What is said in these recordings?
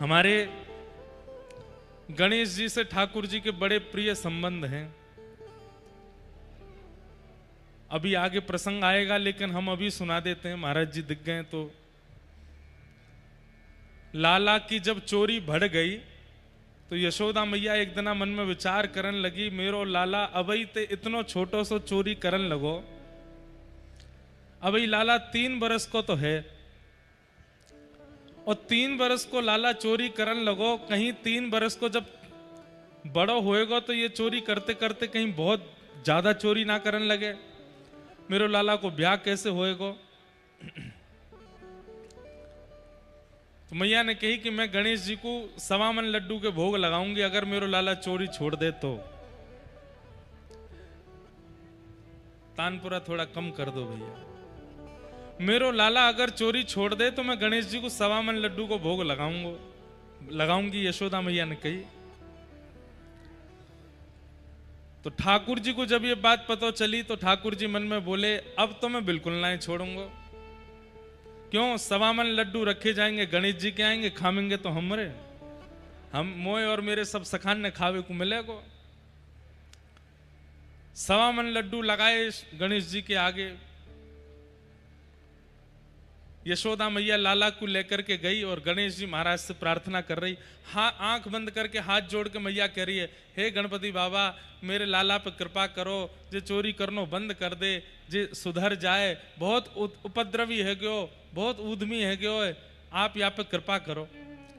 हमारे गणेश जी से ठाकुर जी के बड़े प्रिय संबंध हैं। अभी आगे प्रसंग आएगा, लेकिन हम अभी सुना देते हैं, महाराज जी दिख गए तो। लाला की जब चोरी बढ़ गई तो यशोदा मैया एक दिना मन में विचार करन लगी, मेरो लाला अबई ते इतनो छोटो सो चोरी करन लगो। अबई लाला 3 बरस को तो है, और 3 बरस को लाला चोरी करन लगो, कहीं 3 बरस को जब बड़ो होएगा तो ये चोरी करते करते कहीं बहुत ज्यादा चोरी ना करन लगे। मेरो लाला को ब्याह कैसे होएगा? तो मैया ने कही कि मैं गणेश जी को 1.25 मन लड्डू के भोग लगाऊंगी अगर मेरो लाला चोरी छोड़ दे तो। तानपुरा थोड़ा कम कर दो भैया। मेरो लाला अगर चोरी छोड़ दे तो मैं गणेश जी को 1.25 मन लड्डू को भोग लगाऊंगी, यशोदा मैया ने कही। तो ठाकुर जी को जब ये बात पता चली तो ठाकुर जी मन में बोले, अब तो मैं बिल्कुल नहीं छोड़ूंगा। क्यों? 1.25 मन लड्डू रखे जाएंगे, गणेश जी के आएंगे, खामेंगे तो हम मोए और मेरे सब सखान ने खावे को मिलेगा। 1.25 मन लड्डू लगाए गणेश जी के आगे। यशोदा मैया लाला को लेकर के गई और गणेश जी महाराज से प्रार्थना कर रही। हाँ, आंख बंद करके हाथ जोड़ के मैया कह रही है, हे गणपति बाबा, मेरे लाला पे कृपा करो, जे चोरी करनो बंद कर दे, जे सुधर जाए, बहुत उपद्रवी है गयो, बहुत उद्यमी है गयो, आप यहाँ पे कृपा करो।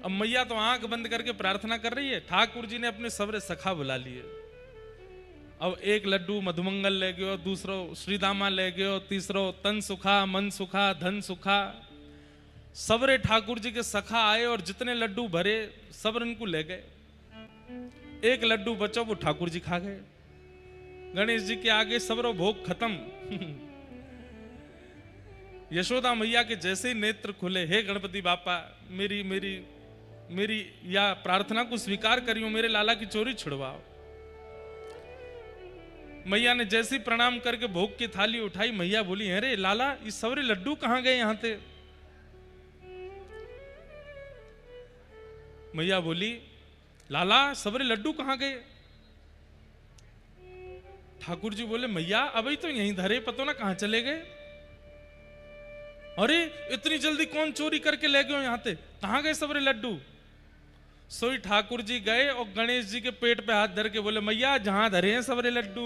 अब मैया तो आंख बंद करके प्रार्थना कर रही है, ठाकुर जी ने अपने सबरे सखा बुला लिए। अब एक लड्डू मधुमंगल ले गयो, दूसरो श्रीदामा ले गयो, तीसरो तन सुखा, मन सुखा, धन सुखा। सबरे ठाकुर जी के सखा आए और जितने लड्डू भरे सब इनको ले गए। एक लड्डू बचो, वो ठाकुर जी खा गए। गणेश जी के आगे सबरो भोग खत्म। यशोदा मैया के जैसे ही नेत्र खुले, हे गणपति बापा, मेरी मेरी मेरी या प्रार्थना को स्वीकार करियो, मेरे लाला की चोरी छुड़वाओ। मैया ने जैसी प्रणाम करके भोग की थाली उठाई, मैया बोली, अरे लाला, ये सवरे लड्डू कहां गए यहां थे? मैया बोली, लाला सवरे लड्डू कहां गए? ठाकुर जी बोले, मैया अभी तो यहीं धरे, पतो ना कहां चले गए। अरे इतनी जल्दी कौन चोरी करके ले गए यहां थे? कहां गए सवरे लड्डू? सोई ठाकुर जी गए और गणेश जी के पेट पे हाथ धर के बोले, मैया जहां धरे हैं सबरे लड्डू,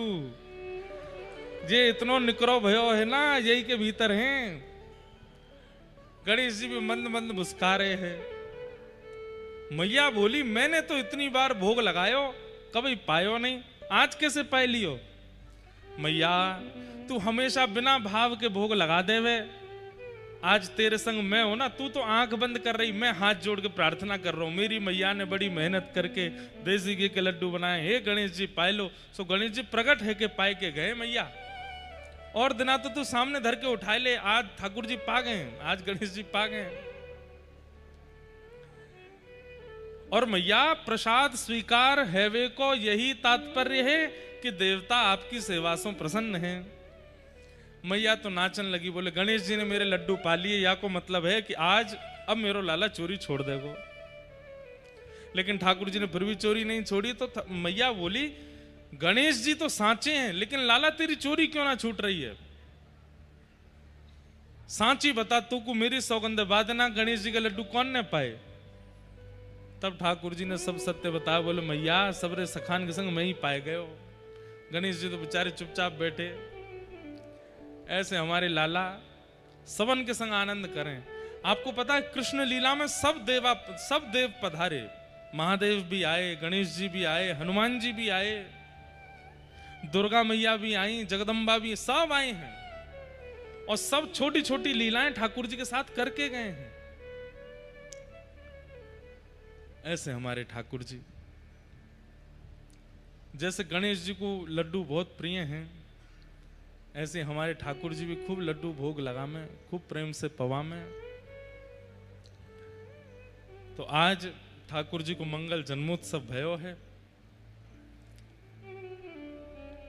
जे इतनो निकरो भयो है ना, यही के भीतर हैं। गणेश जी भी मंद मंद मुस्का रहे हैं। मैया बोली, मैंने तो इतनी बार भोग लगायो, कभी पायो नहीं, आज कैसे पाए लियो? मैया तू हमेशा बिना भाव के भोग लगा देवे, आज तेरे संग मैं हो ना, तू तो आंख बंद कर रही, मैं हाथ जोड़ के प्रार्थना कर रहा हूं। मेरी मैया ने बड़ी मेहनत करके देसी घी के लड्डू बनाए, हे गणेश जी पाए लो। सो गणेश जी प्रकट है के पाए के गए मैया, और दिना तो तू सामने धर के उठाए ले, आज ठाकुर जी पा गए, आज गणेश जी पा गए। और मैया प्रसाद स्वीकार हैवे को यही तात्पर्य है कि देवता आपकी सेवा से प्रसन्न है। मैया तो नाचन लगी, बोले, गणेश जी ने मेरे लड्डू पा लिए, या को मतलब है कि आज अब मेरो लाला चोरी छोड़ देगो। लेकिन ठाकुर जी ने फिर भी चोरी नहीं छोड़ी। तो मैया बोली, गणेश जी तो सांचे हैं, लेकिन लाला तेरी चोरी क्यों ना छूट रही है? सांची बता, तू को मेरी सौगंध बादना, गणेश जी के लड्डू कौन ने पाए? तब ठाकुर जी ने सब सत्य बताया, बोले, मैया सबरे सखान के संग मैं ही पाए गए। गणेश जी तो बेचारे चुपचाप बैठे। ऐसे हमारे लाला सबन के संग आनंद करें। आपको पता है, कृष्ण लीला में सब देव पधारे, महादेव भी आए, गणेश जी भी आए, हनुमान जी भी आए, दुर्गा मैया भी आई, जगदम्बा भी, सब आए हैं, और सब छोटी छोटी लीलाएं ठाकुर जी के साथ करके गए हैं। ऐसे हमारे ठाकुर जी, जैसे गणेश जी को लड्डू बहुत प्रिय हैं, ऐसे हमारे ठाकुर जी भी खूब लड्डू भोग लगा में, खूब प्रेम से पवा में। तो आज ठाकुर जी को मंगल जन्मोत्सव भयो है।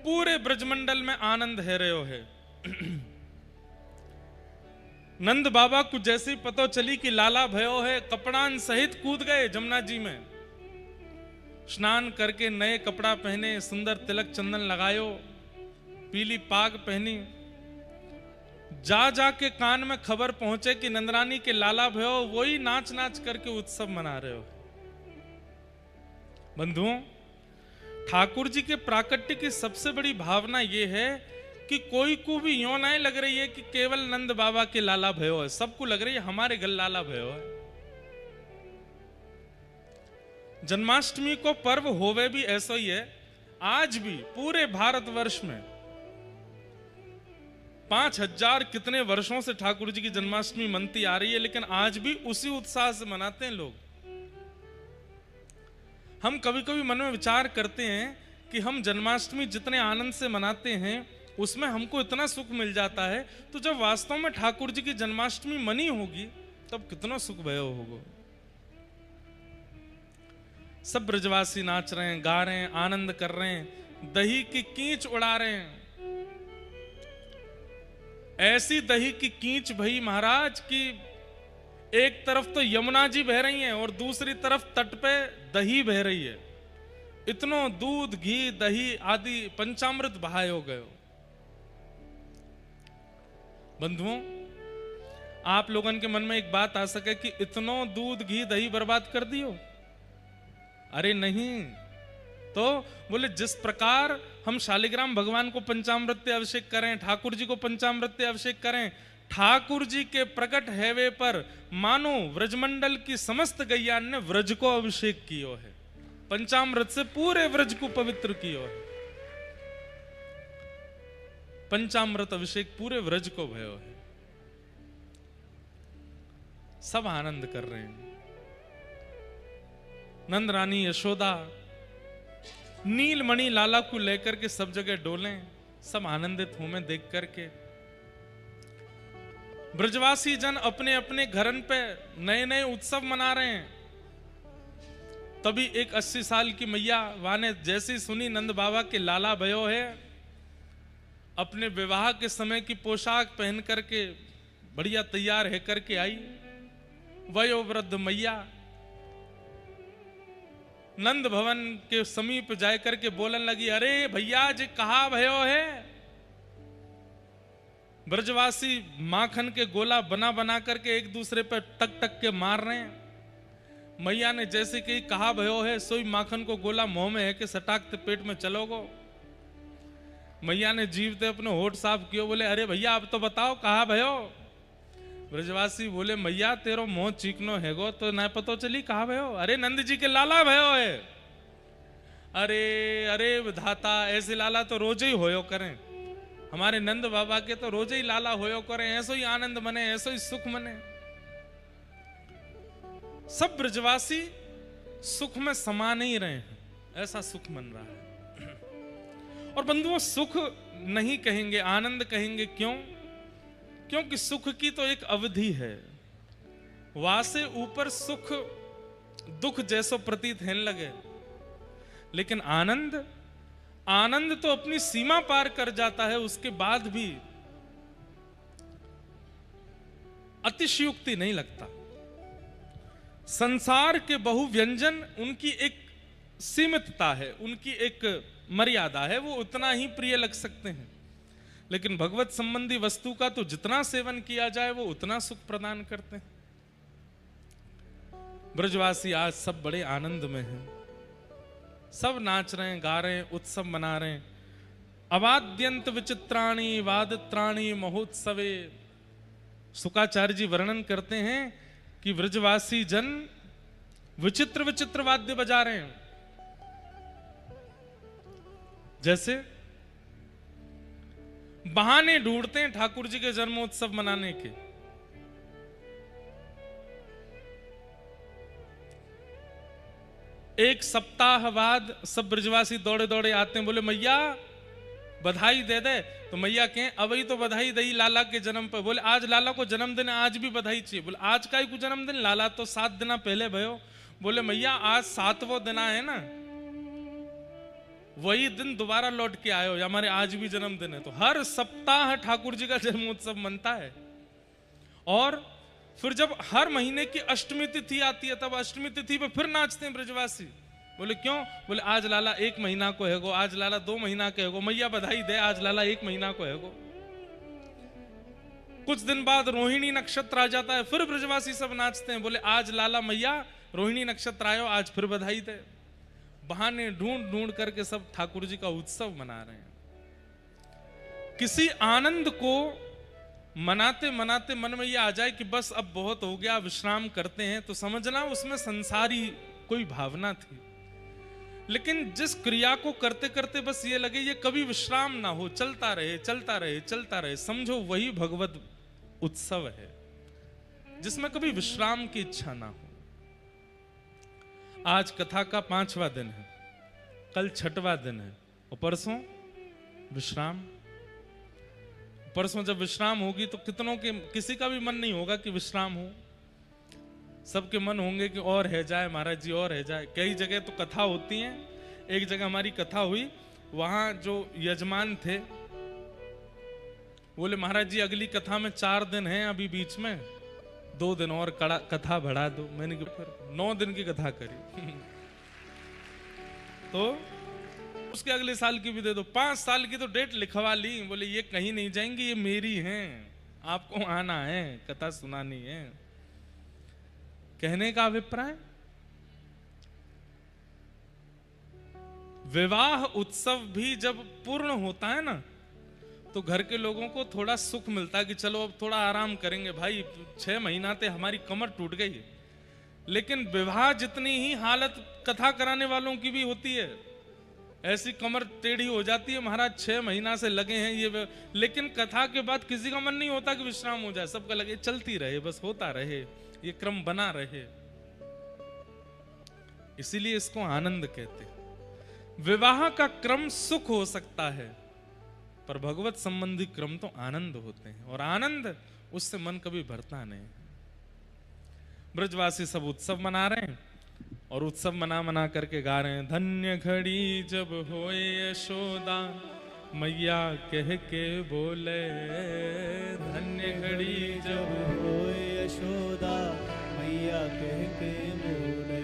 पूरे ब्रजमंडल में आनंद है रहो है। नंद बाबा को जैसे ही पता चली कि लाला भयो है, कपड़ान सहित कूद गए जमुना जी में। स्नान करके नए कपड़ा पहने, सुंदर तिलक चंदन लगायो, पीली पाग पहनी। जा जाके कान में खबर पहुंचे कि नंदरानी के लाला भयो वही नाच नाच करके उत्सव मना रहे हो। बंधुओं, ठाकुर जी के प्राकट्य की सबसे बड़ी भावना यह है कि कोई को भी यूं नहीं लग रही है कि केवल नंद बाबा के लाला भयो है, सबको लग रही है हमारे घर लाला भयो है। जन्माष्टमी को पर्व होवे भी ऐसा ही है। आज भी पूरे भारतवर्ष में 5000 कितने वर्षों से ठाकुर जी की जन्माष्टमी मनती आ रही है, लेकिन आज भी उसी उत्साह से मनाते हैं लोग। हम कभी कभी मन में विचार करते हैं कि हम जन्माष्टमी जितने आनंद से मनाते हैं उसमें हमको इतना सुख मिल जाता है, तो जब वास्तव में ठाकुर जी की जन्माष्टमी मनी होगी तब कितना सुख भयो होगा। सब ब्रजवासी नाच रहे हैं, गा रहे हैं, आनंद कर रहे हैं, दही की कीच उड़ा रहे हैं। ऐसी दही की कीच भई महाराज की एक तरफ तो यमुना जी बह रही हैं और दूसरी तरफ तट पे दही बह रही है। इतनो दूध, घी, दही आदि पंचामृत बहाए हो गए। बंधुओं, आप लोगों के मन में एक बात आ सके कि इतनो दूध, घी, दही बर्बाद कर दियो? अरे नहीं। तो बोले जिस प्रकार हम शालिग्राम भगवान को पंचामृत अभिषेक करें, ठाकुर जी को पंचामृत अभिषेक करें, ठाकुर जी के प्रकट हैवे पर मानो व्रजमंडल की समस्त गैयान ने व्रज को अभिषेक कियो है, पंचामृत से पूरे व्रज को पवित्र कियो है। पंचामृत अभिषेक पूरे व्रज को भयो है। सब आनंद कर रहे हैं। नंद रानी यशोदा नीलमणि लाला को लेकर के सब जगह डोलें, सब आनंदित हो में देख करके। ब्रजवासी जन अपने अपने घरन पे नए नए उत्सव मना रहे हैं। तभी एक 80 साल की मैया वाने जैसी सुनी नंद बाबा के लाला भयो है, अपने विवाह के समय की पोशाक पहन करके बढ़िया तैयार है करके आई। वयोवृद्ध मैया नंद भवन के समीप जाकर के बोलने लगी, अरे भैया जी कहा भयो है? ब्रजवासी माखन के गोला बना बना करके एक दूसरे पर टक टक के मार रहे हैं। मैया ने जैसे कि कहा भयो है, सोई माखन को गोला मुंह में है कि सटाकते पेट में चलोगो। मैया ने जीवते अपने होठ साफ कियो, बोले अरे भैया अब तो बताओ कहा भयो? ब्रजवासी बोले मैया तेरो मुंह चीकनो हैगो तो ना पतो चली कहा भयो? अरे नंद जी के लाला भयो है। अरे अरे विधाता, ऐसे लाला तो रोज ही होयो करें, हमारे नंद बाबा के तो रोज ही लाला होयो करें, ऐसो ही आनंद मने, ऐसो ही सुख मने। सब ब्रजवासी सुख में समा नहीं रहे हैं, ऐसा सुख मन रहा है। और बंधुओं, सुख नहीं कहेंगे, आनंद कहेंगे। क्यों? क्योंकि सुख की तो एक अवधि है, वहां से ऊपर सुख दुख जैसो प्रतीत होने लगे। लेकिन आनंद, आनंद तो अपनी सीमा पार कर जाता है, उसके बाद भी अतिशयोक्ति नहीं लगता। संसार के बहु व्यंजन, उनकी एक सीमितता है, उनकी एक मर्यादा है, वो उतना ही प्रिय लग सकते हैं। लेकिन भगवत संबंधी वस्तु का तो जितना सेवन किया जाए वो उतना सुख प्रदान करते हैं। ब्रजवासी आज सब बड़े आनंद में हैं, सब नाच रहे हैं, गा रहे हैं, उत्सव मना रहे हैं। अवाद्यंत विचित्राणि वादत्राणि महोत्सवे। शुकाचार्य जी वर्णन करते हैं कि ब्रजवासी जन विचित्र विचित्र वाद्य बजा रहे हैं। जैसे बहाने ढूंढते हैं ठाकुर जी के जन्मोत्सव मनाने के। एक सप्ताह बाद सब ब्रजवासी दौड़े दौड़े आते हैं, बोले मैया बधाई दे दे। तो मैया कहें अभी तो बधाई दई लाला के जन्म पर। बोले आज लाला को जन्मदिन है, आज भी बधाई चाहिए। बोले आज का ही को जन्मदिन, लाला तो 7 दिन पहले भयो। बोले मैया आज 7वां दिन है ना, वही दिन दोबारा लौट के आयो, हमारे आज भी जन्मदिन है। तो हर सप्ताह ठाकुर जी का जन्मोत्सव मनता है। और फिर जब हर महीने की अष्टमी तिथि आती है तब अष्टमी तिथि पे फिर नाचते हैं ब्रजवासी। बोले क्यों? बोले आज लाला 1 महीना को हैगो, आज लाला 2 महीना के हैगो, मैया बधाई दे, आज लाला 1 महीना को हैगो। कुछ दिन बाद रोहिणी नक्षत्र आ जाता है, फिर ब्रजवासी सब नाचते हैं। बोले आज लाला मैया रोहिणी नक्षत्र आयो, आज फिर बधाई दे। बहाने ढूंढ ढूंढ करके सब ठाकुर जी का उत्सव मना रहे हैं। किसी आनंद को मनाते मनाते मन में यह आ जाए कि बस अब बहुत हो गया, विश्राम करते हैं, तो समझना उसमें संसारी कोई भावना थी। लेकिन जिस क्रिया को करते करते बस ये लगे ये कभी विश्राम ना हो, चलता रहे चलता रहे चलता रहे, समझो वही भगवत उत्सव है जिसमें कभी विश्राम की इच्छा ना हो। आज कथा का 5वां दिन है, कल 6वां दिन है और परसों विश्राम। परसों जब विश्राम होगी तो कितनों के, किसी का भी मन नहीं होगा कि विश्राम हो। सबके मन होंगे कि और है जाए महाराज जी, और है जाए। कई जगह तो कथा होती हैं। एक जगह हमारी कथा हुई, वहां जो यजमान थे बोले महाराज जी अगली कथा में 4 दिन हैं, अभी बीच में 2 दिन और कथा बढ़ा दो। मैंने फिर 9 दिन की कथा करी तो उसके अगले साल की भी दे दो। 5 साल की तो डेट लिखवा ली। बोले ये कहीं नहीं जाएंगी, ये मेरी हैं, आपको आना है, कथा सुनानी है। कहने का अभिप्राय, विवाह उत्सव भी जब पूर्ण होता है ना तो घर के लोगों को थोड़ा सुख मिलता है कि चलो अब थोड़ा आराम करेंगे। भाई 6 महीना ते हमारी कमर टूट गई है। लेकिन विवाह जितनी ही हालत कथा कराने वालों की भी होती है, ऐसी कमर टेढ़ी हो जाती है महाराज 6 महीना से लगे हैं ये। लेकिन कथा के बाद किसी का मन नहीं होता कि विश्राम हो जाए, सबका लगे चलती रहे, बस होता रहे, ये क्रम बना रहे। इसीलिए इसको आनंद कहते हैं। विवाह का क्रम सुख हो सकता है पर भगवत संबंधी क्रम तो आनंद होते हैं, और आनंद उससे मन कभी भरता नहीं। ब्रजवासी सब उत्सव मना रहे हैं और उत्सव मना मना करके गा रहे हैं, धन्य घड़ी जब होए यशोदा मैया कह के बोले, धन्य घड़ी जब होए यशोदा मैया कह के बोले,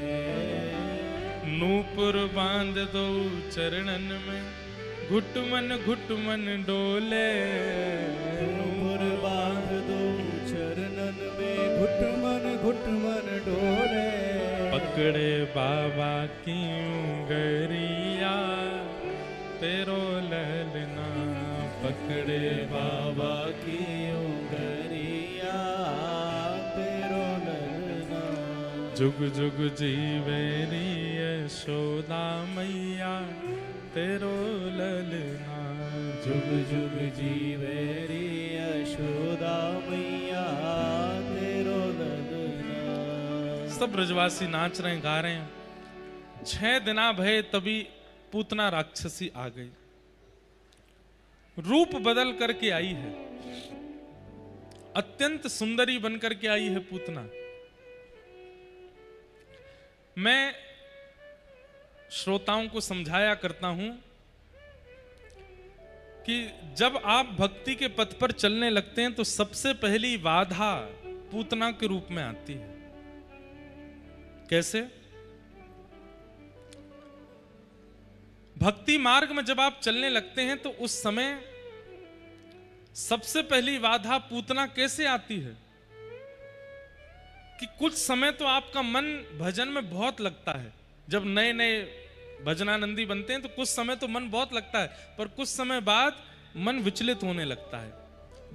नूपुर बांध दो चरणन में घुटमन डोले, नूपुर बांध दो चरणन में घुटमन डोले, पकड़े बाबा की उंगरिया तेरो ललना, पकड़े बाबा की उंगरिया तेरो ललना, जुग जुग जीवेरी यशोदा मैया तेरो ललना, जुग जुग जीवेरी यशोदा मैया तेरो ललना। सब ब्रजवासी नाच रहे हैं, गा रहे हैं। 6 दिना भय तभी पूतना राक्षसी आ गई, रूप बदल करके आई है, अत्यंत सुंदरी बनकर के आई है पूतना। मैं श्रोताओं को समझाया करता हूं कि जब आप भक्ति के पथ पर चलने लगते हैं तो सबसे पहली बाधा पूतना के रूप में आती है। कैसे? भक्ति मार्ग में जब आप चलने लगते हैं तो उस समय सबसे पहली बाधा पूतना कैसे आती है कि कुछ समय तो आपका मन भजन में बहुत लगता है। जब नए नए भजनानंदी बनते हैं तो कुछ समय तो मन बहुत लगता है, पर कुछ समय बाद मन विचलित होने लगता है,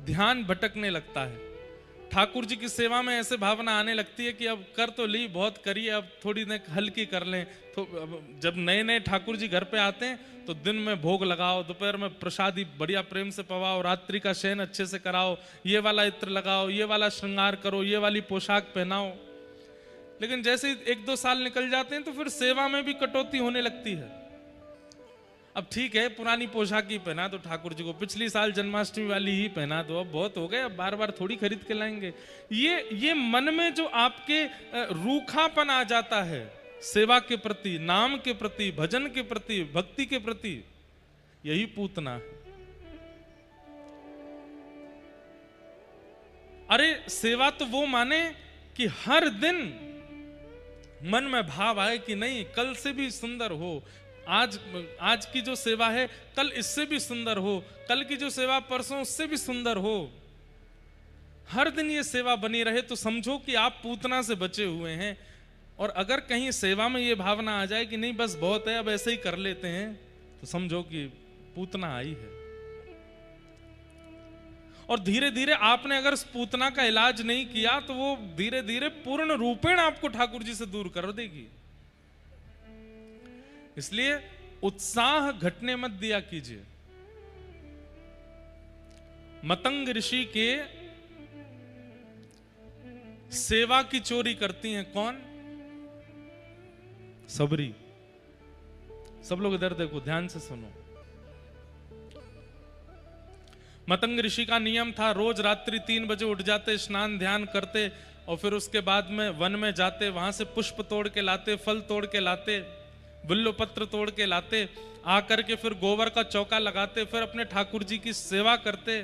ध्यान भटकने लगता है। ठाकुर जी की सेवा में ऐसे भावना आने लगती है कि अब कर तो ली, बहुत करी, अब थोड़ी देर हल्की कर लें। तो जब नए नए ठाकुर जी घर पे आते हैं तो दिन में भोग लगाओ, दोपहर में प्रसादी बढ़िया प्रेम से पवाओ, रात्रि का शयन अच्छे से कराओ, ये वाला इत्र लगाओ, ये वाला श्रृंगार करो, ये वाली पोशाक पहनाओ। लेकिन जैसे ही 1-2 साल निकल जाते हैं तो फिर सेवा में भी कटौती होने लगती है। अब ठीक है पुरानी पोशाक ही पहना दो ठाकुर जी को, पिछली साल जन्माष्टमी वाली ही पहना दो, अब बहुत हो गए, अब बार बार थोड़ी खरीद के लाएंगे। ये मन में जो आपके रूखापन आ जाता है सेवा के प्रति, नाम के प्रति, भजन के प्रति, भक्ति के प्रति, यही पूतना है। अरे सेवा तो वो माने कि हर दिन मन में भाव आए कि नहीं कल से भी सुंदर हो, आज की जो सेवा है कल इससे भी सुंदर हो, कल की जो सेवा परसों उससे भी सुंदर हो। हर दिन ये सेवा बनी रहे तो समझो कि आप पूतना से बचे हुए हैं। और अगर कहीं सेवा में ये भावना आ जाए कि नहीं बस बहुत है अब ऐसे ही कर लेते हैं, तो समझो कि पूतना आई है। और धीरे धीरे आपने अगर उस पूतना का इलाज नहीं किया तो वो धीरे धीरे पूर्ण रूपेण आपको ठाकुर जी से दूर कर देगी। इसलिए उत्साह घटने मत दिया कीजिए। मतंग ऋषि के सेवा की चोरी करती हैं कौन? सबरी। सब लोग इधर देखो, ध्यान से सुनो। मतंग ऋषि का नियम था रोज रात्रि 3 बजे उठ जाते, स्नान ध्यान करते और फिर उसके बाद में वन में जाते, वहां से पुष्प तोड़ के लाते, फल तोड़ के लाते, बिल्व पत्र तोड़ के लाते, आकर के फिर गोबर का चौका लगाते, फिर अपने ठाकुर जी की सेवा करते,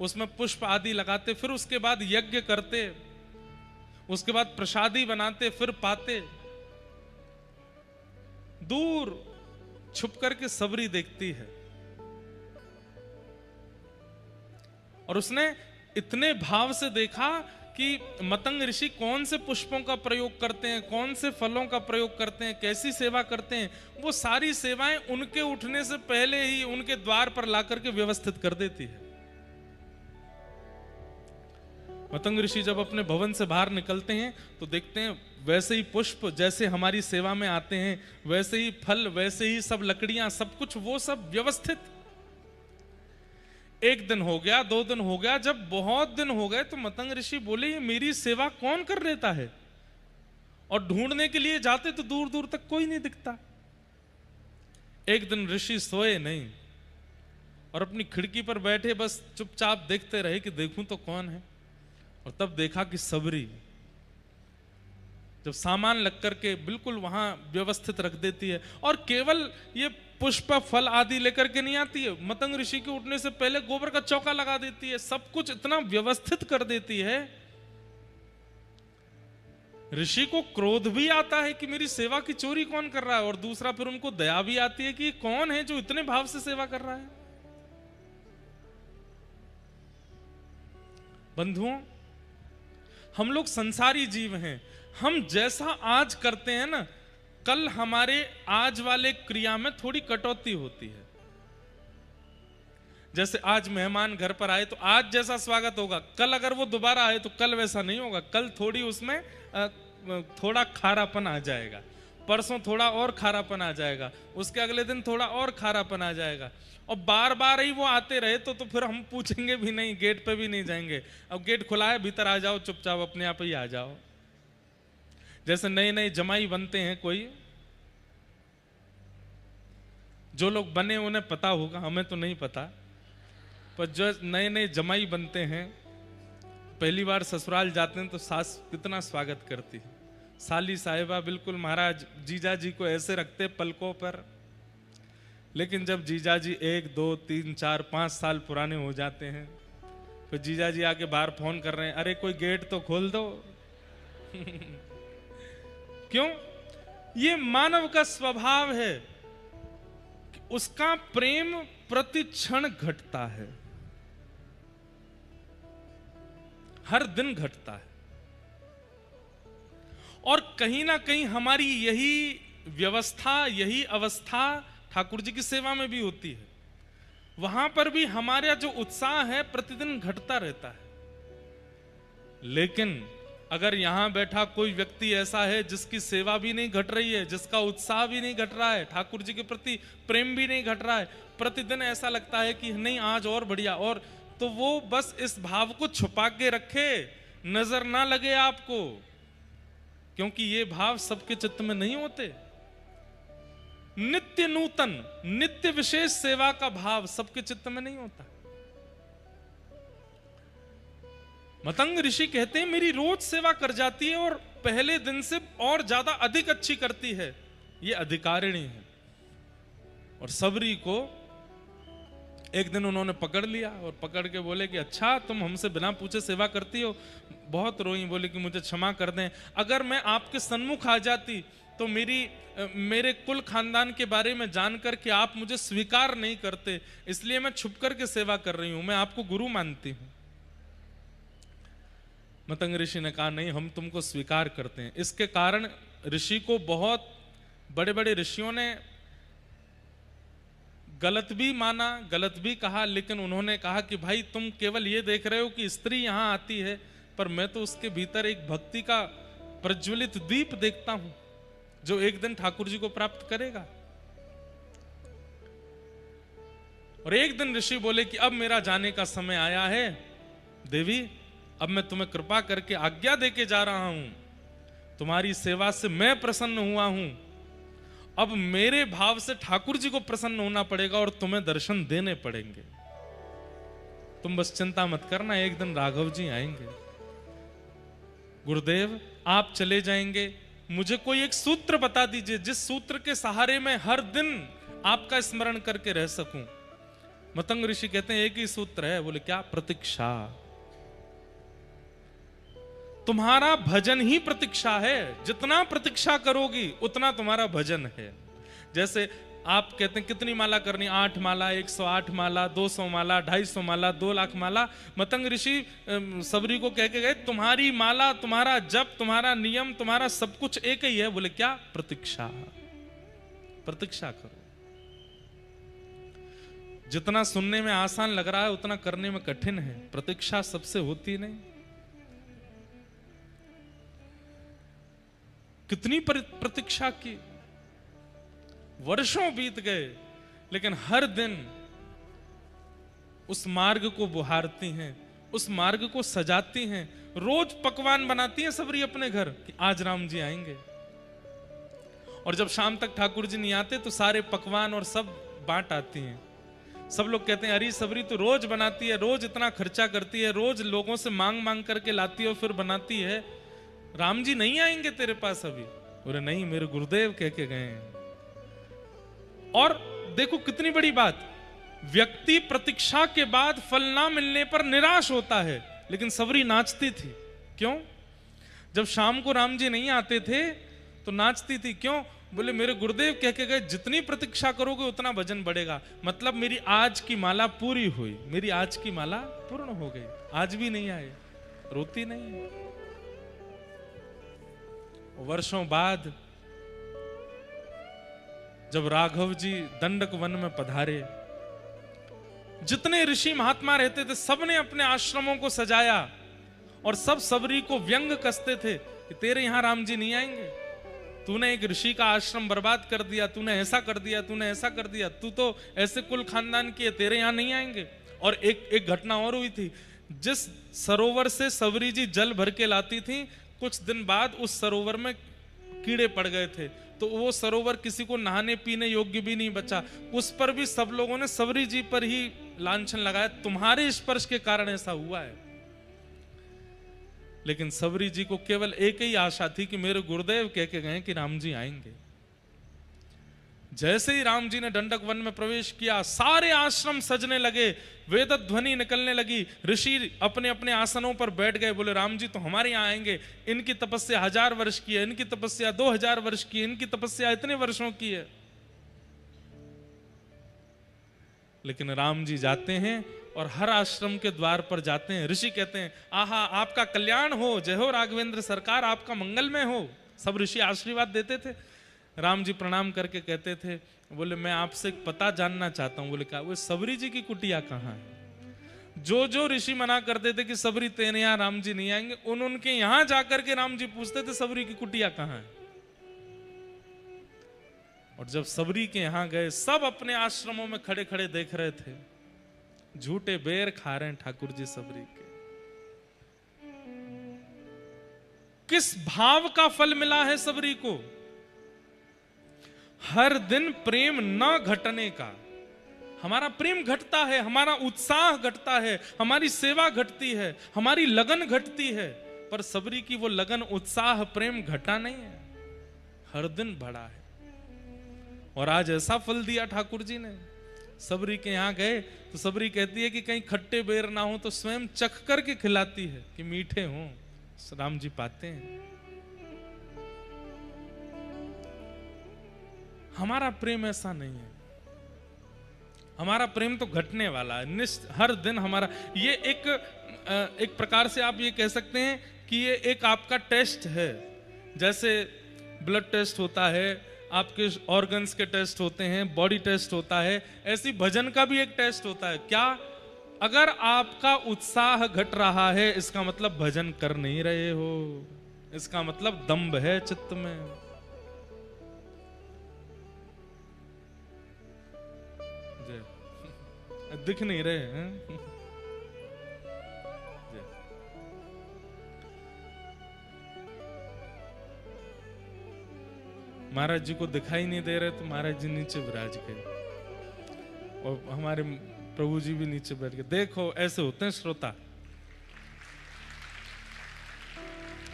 उसमें पुष्प आदि लगाते, फिर उसके बाद यज्ञ करते, उसके बाद प्रसादी बनाते, फिर पाते। दूर छुप करके सबरी देखती है और उसने इतने भाव से देखा कि मतंग ऋषि कौन से पुष्पों का प्रयोग करते हैं, कौन से फलों का प्रयोग करते हैं, कैसी सेवा करते हैं। वो सारी सेवाएं उनके उठने से पहले ही उनके द्वार पर लाकर के व्यवस्थित कर देती है। मतंग ऋषि जब अपने भवन से बाहर निकलते हैं तो देखते हैं वैसे ही पुष्प जैसे हमारी सेवा में आते हैं, वैसे ही फल, वैसे ही सब लकड़ियां, सब कुछ वो सब व्यवस्थित। 1 दिन हो गया, 2 दिन हो गया, जब बहुत दिन हो गए तो मतंग ऋषि बोले ये मेरी सेवा कौन कर लेता है? और ढूंढने के लिए जाते तो दूर दूर तक कोई नहीं दिखता। एक दिन ऋषि सोए नहीं और अपनी खिड़की पर बैठे बस चुपचाप देखते रहे कि देखूं तो कौन है। और तब देखा कि सबरी जब सामान लग करके बिल्कुल वहां व्यवस्थित रख देती है और केवल ये पुष्प फल आदि लेकर के नहीं आती है, मतंग ऋषि के उठने से पहले गोबर का चौका लगा देती है, सब कुछ इतना व्यवस्थित कर देती है। ऋषि को क्रोध भी आता है कि मेरी सेवा की चोरी कौन कर रहा है, और दूसरा फिर उनको दया भी आती है कि कौन है जो इतने भाव से सेवा कर रहा है। बंधुओं, हम लोग संसारी जीव हैं। हम जैसा आज करते हैं ना, कल हमारे आज वाले क्रिया में थोड़ी कटौती होती है। जैसे आज मेहमान घर पर आए तो आज जैसा स्वागत होगा, कल अगर वो दोबारा आए तो कल वैसा नहीं होगा। कल थोड़ी उसमें थोड़ा खारापन आ जाएगा, परसों थोड़ा और खारापन आ जाएगा, उसके अगले दिन थोड़ा और खारापन आ जाएगा। और बार बार ही वो आते रहे तो फिर हम पूछेंगे भी नहीं, गेट पे भी नहीं जाएंगे। अब गेट खुला है, भीतर आ जाओ, चुपचाप अपने आप ही आ जाओ। जैसे नए नए जमाई बनते हैं, कोई जो लोग बने उन्हें पता होगा, हमें तो नहीं पता, पर जो नए नए जमाई बनते हैं पहली बार ससुराल जाते हैं तो सास कितना स्वागत करती है। साली साहिबा बिल्कुल महाराज जीजा जी को ऐसे रखते पलकों पर। लेकिन जब जीजा जी 1, 2, 3, 4, 5 साल पुराने हो जाते हैं, फिर जीजा जी आके बाहर फोन कर रहे हैं, अरे कोई गेट तो खोल दो। क्यों? ये मानव का स्वभाव है कि उसका प्रेम प्रति क्षण घटता है, हर दिन घटता है। और कहीं ना कहीं हमारी यही व्यवस्था, यही अवस्था ठाकुर जी की सेवा में भी होती है। वहां पर भी हमारा जो उत्साह है प्रतिदिन घटता रहता है। लेकिन अगर यहां बैठा कोई व्यक्ति ऐसा है जिसकी सेवा भी नहीं घट रही है, जिसका उत्साह भी नहीं घट रहा है, ठाकुर जी के प्रति प्रेम भी नहीं घट रहा है, प्रतिदिन ऐसा लगता है कि नहीं आज और बढ़िया, और तो वो बस इस भाव को छुपा के रखे, नजर ना लगे आपको, क्योंकि ये भाव सबके चित्त में नहीं होते। नित्य नूतन, नित्य विशेष सेवा का भाव सबके चित्त में नहीं होता। मतंग ऋषि कहते हैं मेरी रोज सेवा कर जाती है और पहले दिन से और ज्यादा अधिक अच्छी करती है, ये अधिकारिणी है। और सबरी को एक दिन उन्होंने पकड़ लिया और पकड़ के बोले कि अच्छा तुम हमसे बिना पूछे सेवा करती हो। बहुत रोई, बोले कि मुझे क्षमा कर दें, अगर मैं आपके सन्मुख आ जाती तो मेरे कुल खानदान के बारे में जानकर के आप मुझे स्वीकार नहीं करते, इसलिए मैं छुप कर के सेवा कर रही हूं, मैं आपको गुरु मानती हूं। मतंग ऋषि ने कहा नहीं, हम तुमको स्वीकार करते हैं। इसके कारण ऋषि को बहुत बड़े बड़े ऋषियों ने गलत भी माना, गलत भी कहा, लेकिन उन्होंने कहा कि भाई तुम केवल ये देख रहे हो कि स्त्री यहां आती है, पर मैं तो उसके भीतर एक भक्ति का प्रज्वलित दीप देखता हूं जो एक दिन ठाकुर जी को प्राप्त करेगा। और एक दिन ऋषि बोले कि अब मेरा जाने का समय आया है देवी, अब मैं तुम्हें कृपा करके आज्ञा देके जा रहा हूं, तुम्हारी सेवा से मैं प्रसन्न हुआ हूं, अब मेरे भाव से ठाकुर जी को प्रसन्न होना पड़ेगा और तुम्हें दर्शन देने पड़ेंगे। तुम बस चिंता मत करना, एक दिन राघव जी आएंगे। गुरुदेव आप चले जाएंगे, मुझे कोई एक सूत्र बता दीजिए जिस सूत्र के सहारे मैं हर दिन आपका स्मरण करके रह सकूं। मतंग ऋषि कहते हैं एक ही सूत्र है। बोले क्या? प्रतीक्षा। तुम्हारा भजन ही प्रतीक्षा है, जितना प्रतीक्षा करोगी उतना तुम्हारा भजन है। जैसे आप कहते हैं कितनी माला करनी, 8 माला, 108 माला, 200 माला, 250 माला, 2 लाख माला। मतंग ऋषि सबरी को कह के गए तुम्हारी माला, तुम्हारा जप, तुम्हारा नियम, तुम्हारा सब कुछ एक ही है। बोले क्या? प्रतीक्षा। प्रतीक्षा करो। जितना सुनने में आसान लग रहा है उतना करने में कठिन है। प्रतीक्षा सबसे होती नहीं। कितनी प्रतीक्षा की, वर्षों बीत गए, लेकिन हर दिन उस मार्ग को बुहारती हैं, उस मार्ग को सजाती हैं। रोज पकवान बनाती हैं सबरी अपने घर कि आज राम जी आएंगे। और जब शाम तक ठाकुर जी नहीं आते तो सारे पकवान और सब बांट आती हैं। सब लोग कहते हैं अरे सबरी तो रोज बनाती है, रोज इतना खर्चा करती है, रोज लोगों से मांग मांग करके लाती है और फिर बनाती है, राम जी नहीं आएंगे तेरे पास अभी? बोले नहीं, मेरे गुरुदेव कह के गए हैं। और देखो कितनी बड़ी बात, व्यक्ति प्रतीक्षा के बाद फल ना मिलने पर निराश होता है, लेकिन सबरी नाचती थी। क्यों? जब शाम को राम जी नहीं आते थे तो नाचती थी। क्यों? बोले मेरे गुरुदेव कह के गए जितनी प्रतीक्षा करोगे उतना भजन बढ़ेगा। मतलब मेरी आज की माला पूरी हुई, मेरी आज की माला पूर्ण हो गई, आज भी नहीं आए, रोती नहीं। वर्षों बाद जब राघव जी दंडक वन में पधारे, जितने ऋषि महात्मा रहते थे सबने अपने आश्रमों को सजाया और सब सबरी को व्यंग कसते थे कि तेरे यहां राम जी नहीं आएंगे, तूने एक ऋषि का आश्रम बर्बाद कर दिया, तूने ऐसा कर दिया, तूने ऐसा कर दिया, तू तो ऐसे कुल खानदान की है, तेरे यहां नहीं आएंगे। और एक घटना और हुई थी, जिस सरोवर से सबरी जी जल भर के लाती थी, कुछ दिन बाद उस सरोवर में कीड़े पड़ गए थे, तो वो सरोवर किसी को नहाने पीने योग्य भी नहीं बचा। उस पर भी सब लोगों ने सबरी जी पर ही लांछन लगाया, तुम्हारे स्पर्श के कारण ऐसा हुआ है। लेकिन सबरी जी को केवल एक ही आशा थी कि मेरे गुरुदेव कह के गए कि राम जी आएंगे। जैसे ही राम जी ने दंडक वन में प्रवेश किया, सारे आश्रम सजने लगे, वेद ध्वनि निकलने लगी, ऋषि अपने अपने आसनों पर बैठ गए। बोले राम जी तो हमारे यहाँ आएंगे, इनकी तपस्या 1000 वर्ष की है, इनकी तपस्या 2000 वर्ष की है, इनकी तपस्या इतने वर्षों की है। लेकिन राम जी जाते हैं और हर आश्रम के द्वार पर जाते हैं। ऋषि कहते हैं आहा आपका कल्याण हो, जय हो राघवेंद्र सरकार, आपका मंगलमय हो। सब ऋषि आशीर्वाद देते थे। राम जी प्रणाम करके कहते थे, बोले मैं आपसे एक पता जानना चाहता हूं। बोले क्या? वो सबरी जी की कुटिया कहाँ है? जो ऋषि मना करते थे कि सबरी तेरे यहाँ राम जी नहीं आएंगे, उनके यहां जाकर के राम जी पूछते थे सबरी की कुटिया कहाँ है। और जब सबरी के यहां गए, सब अपने आश्रमों में खड़े खड़े देख रहे थे, झूठे बेर खा रहे हैं ठाकुर जी सबरी के। किस भाव का फल मिला है सबरी को? हर दिन प्रेम न घटने का। हमारा प्रेम घटता है, हमारा उत्साह घटता है, हमारी सेवा घटती है, हमारी लगन घटती है, पर सबरी की वो लगन, उत्साह, प्रेम घटा नहीं है, हर दिन बढ़ा है। और आज ऐसा फल दिया ठाकुर जी ने। सबरी के यहाँ गए तो सबरी कहती है कि कहीं खट्टे बेर ना हो तो स्वयं चख करके खिलाती है कि मीठे हों। राम जी पाते हैं। हमारा प्रेम ऐसा नहीं है। हमारा प्रेम तो घटने वाला है हर दिन। हमारा ये एक प्रकार से आप ये कह सकते हैं कि ये एक आपका टेस्ट है। जैसे ब्लड टेस्ट होता है, आपके ऑर्गन्स के टेस्ट होते हैं, बॉडी टेस्ट होता है, ऐसी भजन का भी एक टेस्ट होता है। क्या? अगर आपका उत्साह घट रहा है इसका मतलब भजन कर नहीं रहे हो, इसका मतलब दंभ है चित्त में। दिख नहीं रहे हैं। महाराज जी को दिखाई नहीं दे रहे तो महाराज जी नीचे विराज गए और हमारे प्रभु जी भी नीचे बैठ गए। देखो ऐसे होते हैं श्रोता।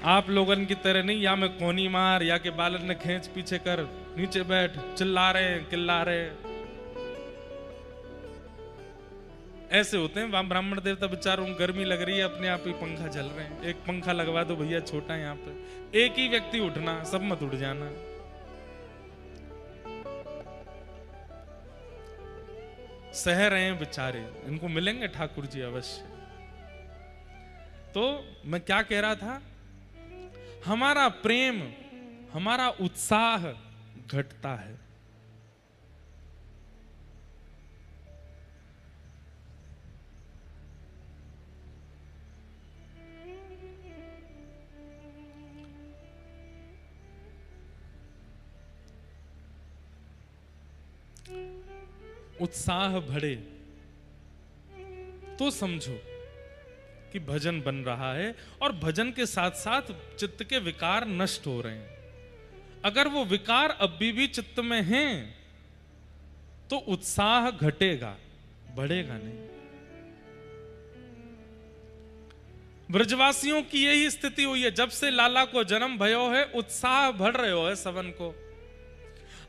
आप लोगन की तरह नहीं, या मैं कोनी मार या के बालन ने खींच पीछे कर नीचे बैठ चिल्ला रहे किल्ला रहे, ऐसे होते हैं। वहां ब्राह्मण देवता बेचारों को गर्मी लग रही है, अपने आप ही पंखा चल रहे हैं। एक पंखा लगवा दो भैया, छोटा यहाँ पे एक ही व्यक्ति उठना, सब मत उठ जाना। सह रहे हैं बेचारे, इनको मिलेंगे ठाकुर जी अवश्य। तो मैं क्या कह रहा था, हमारा प्रेम, हमारा उत्साह घटता है। उत्साह बढ़े तो समझो कि भजन बन रहा है और भजन के साथ साथ चित्त के विकार नष्ट हो रहे हैं। अगर वो विकार अभी भी चित्त में हैं तो उत्साह घटेगा, बढ़ेगा नहीं। ब्रजवासियों की यही स्थिति हुई है। जब से लाला को जन्म भयो है उत्साह बढ़ रहे हो है सबन को।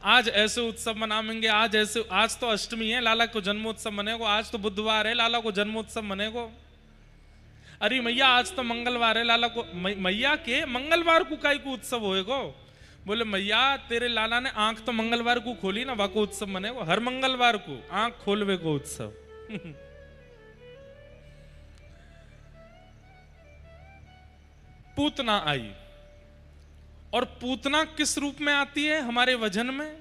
आज ऐसे उत्सव मनाएंगे, आज तो अष्टमी है, लाला को जन्मोत्सव मनेगो। आज तो बुधवार है, लाला को जन्मोत्सव मनेगो। अरे मैया आज तो मंगलवार है, लाला को मैया के मंगलवार को काई को उत्सव होएगो। बोले मैया तेरे लाला ने आंख तो मंगलवार को खोली ना, वाको उत्सव मनेगो। हर मंगलवार को आंख खोलवे को उत्सव। पूतना आई, और पूतना किस रूप में आती है हमारे भजन में?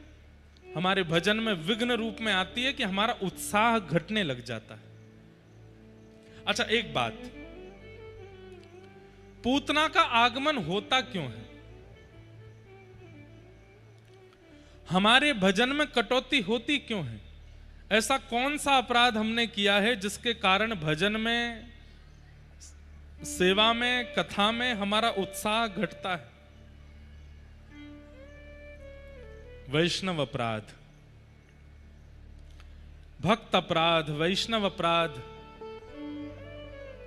हमारे भजन में विघ्न रूप में आती है कि हमारा उत्साह घटने लग जाता है। अच्छा एक बात, पूतना का आगमन होता क्यों है? हमारे भजन में कटौती होती क्यों है? ऐसा कौन सा अपराध हमने किया है जिसके कारण भजन में, सेवा में, कथा में हमारा उत्साह घटता है? वैष्णव अपराध, भक्त अपराध, वैष्णव अपराध।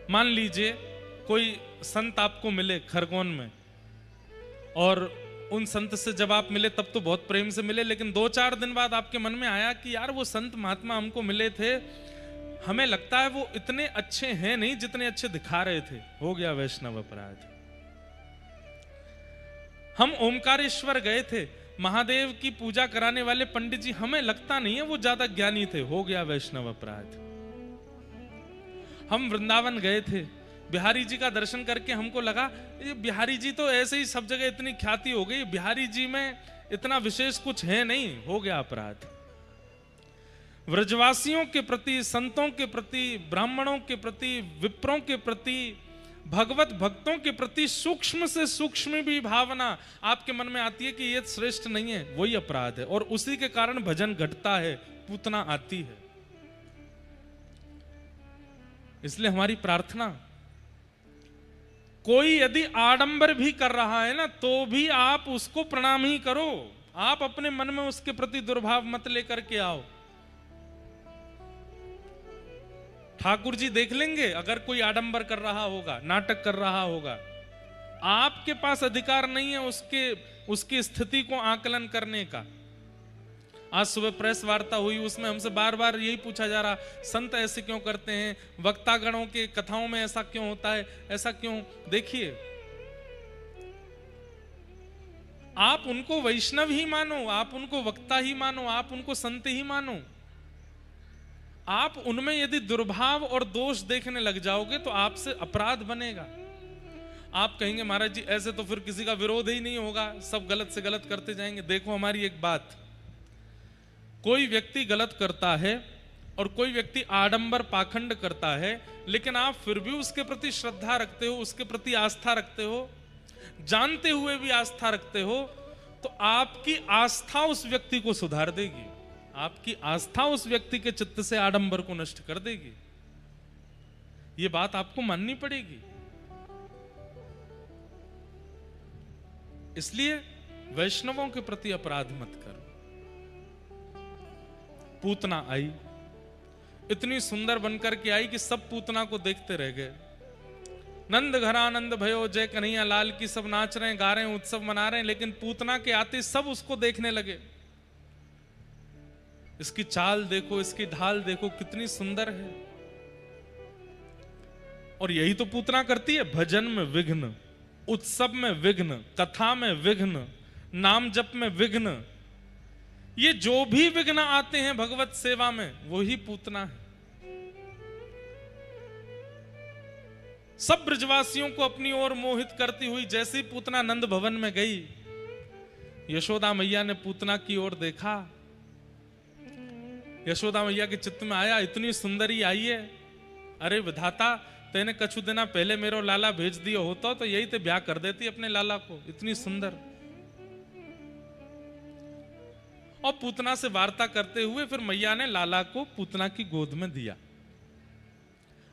मान लीजिए कोई संत आपको मिले खरगोन में, और उन संत से जब आप मिले तब तो बहुत प्रेम से मिले, लेकिन 2-4 दिन बाद आपके मन में आया कि यार वो संत महात्मा हमको मिले थे, हमें लगता है वो इतने अच्छे हैं नहीं जितने अच्छे दिखा रहे थे। हो गया वैष्णव अपराध। हम ओमकारेश्वर गए थे, महादेव की पूजा कराने वाले पंडित जी, हमें लगता नहीं है वो ज्यादा ज्ञानी थे। हो गया वैष्णव अपराध। हम वृंदावन गए थे, बिहारी जी का दर्शन करके हमको लगा ये बिहारी जी तो ऐसे ही सब जगह इतनी ख्याति हो गई, बिहारी जी में इतना विशेष कुछ है नहीं। हो गया अपराध। व्रजवासियों के प्रति, संतों के प्रति, ब्राह्मणों के प्रति, विप्रों के प्रति, भगवत भक्तों के प्रति सूक्ष्म से सूक्ष्म भी भावना आपके मन में आती है कि ये श्रेष्ठ नहीं है, वही अपराध है। और उसी के कारण भजन घटता है, पूतना आती है। इसलिए हमारी प्रार्थना, कोई यदि आडंबर भी कर रहा है ना, तो भी आप उसको प्रणाम ही करो। आप अपने मन में उसके प्रति दुर्भाव मत लेकर के आओ। ठाकुर जी देख लेंगे अगर कोई आडंबर कर रहा होगा, नाटक कर रहा होगा। आपके पास अधिकार नहीं है उसकी स्थिति को आकलन करने का। आज सुबह प्रेस वार्ता हुई, उसमें हमसे बार बार यही पूछा जा रहा, संत ऐसे क्यों करते हैं, वक्तागणों के कथाओं में ऐसा क्यों होता है, ऐसा क्यों। देखिए, आप उनको वैष्णव ही मानो, आप उनको वक्ता ही मानो, आप उनको संत ही मानो, आप उनमें यदि दुर्भाव और दोष देखने लग जाओगे तो आपसे अपराध बनेगा। आप कहेंगे महाराज जी ऐसे तो फिर किसी का विरोध ही नहीं होगा, सब गलत से गलत करते जाएंगे। देखो हमारी एक बात, कोई व्यक्ति गलत करता है और कोई व्यक्ति आडंबर पाखंड करता है, लेकिन आप फिर भी उसके प्रति श्रद्धा रखते हो, उसके प्रति आस्था रखते हो, जानते हुए भी आस्था रखते हो, तो आपकी आस्था उस व्यक्ति को सुधार देगी, आपकी आस्था उस व्यक्ति के चित्त से आडंबर को नष्ट कर देगी। यह बात आपको माननी पड़ेगी। इसलिए वैष्णवों के प्रति अपराध मत करो। पूतना आई, इतनी सुंदर बनकर के आई कि सब पूतना को देखते रह गए। नंद घरानंद भयो जय कन्हैया लाल की, सब नाच रहे हैं, गा रहे हैं, उत्सव मना रहे हैं, लेकिन पूतना के आते सब उसको देखने लगे। इसकी चाल देखो, इसकी ढाल देखो, कितनी सुंदर है। और यही तो पूतना करती है, भजन में विघ्न, उत्सव में विघ्न, कथा में विघ्न, नाम जप में विघ्न, ये जो भी विघ्न आते हैं भगवत सेवा में, वही पूतना है। सब ब्रजवासियों को अपनी ओर मोहित करती हुई जैसी पूतना नंद भवन में गई, यशोदा मैया ने पूतना की ओर देखा। यशोदा मैया के चित्त में आया, इतनी सुंदरी आई है, अरे विधाता तेने कछु दिना पहले मेरो लाला भेज दिया होता तो यही ते ब्याह कर देती अपने लाला को, इतनी सुंदर। और पूतना से वार्ता करते हुए फिर मैया ने लाला को पूतना की गोद में दिया।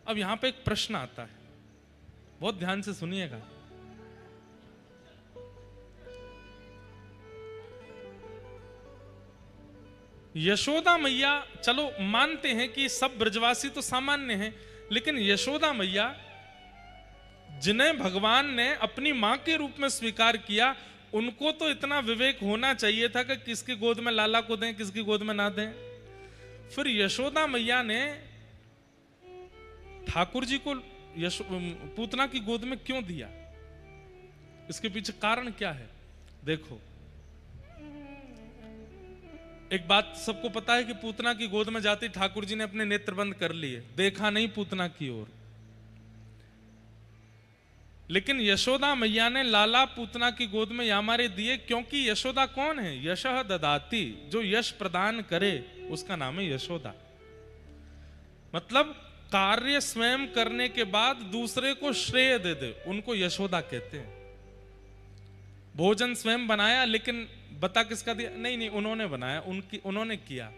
अब यहां पे एक प्रश्न आता है, बहुत ध्यान से सुनिएगा। यशोदा मैया, चलो मानते हैं कि सब ब्रजवासी तो सामान्य हैं, लेकिन यशोदा मैया जिन्हें भगवान ने अपनी मां के रूप में स्वीकार किया, उनको तो इतना विवेक होना चाहिए था कि किसकी गोद में लाला को दें, किसकी गोद में ना दें। फिर यशोदा मैया ने ठाकुर जी को पूतना की गोद में क्यों दिया, इसके पीछे कारण क्या है? देखो, एक बात सबको पता है कि पूतना की गोद में जाती ठाकुर जी ने अपने नेत्र बंद कर लिए, देखा नहीं पूतना की ओर। लेकिन यशोदा मैया ने लाला पूतना की गोद में यामारे दिए, क्योंकि यशोदा कौन है? यशः ददाती, जो यश प्रदान करे उसका नाम है यशोदा। मतलब कार्य स्वयं करने के बाद दूसरे को श्रेय दे दे, उनको यशोदा कहते हैं। भोजन स्वयं बनाया, लेकिन बता किसका दिया? नहीं, उन्होंने बनाया, उन्होंने किया।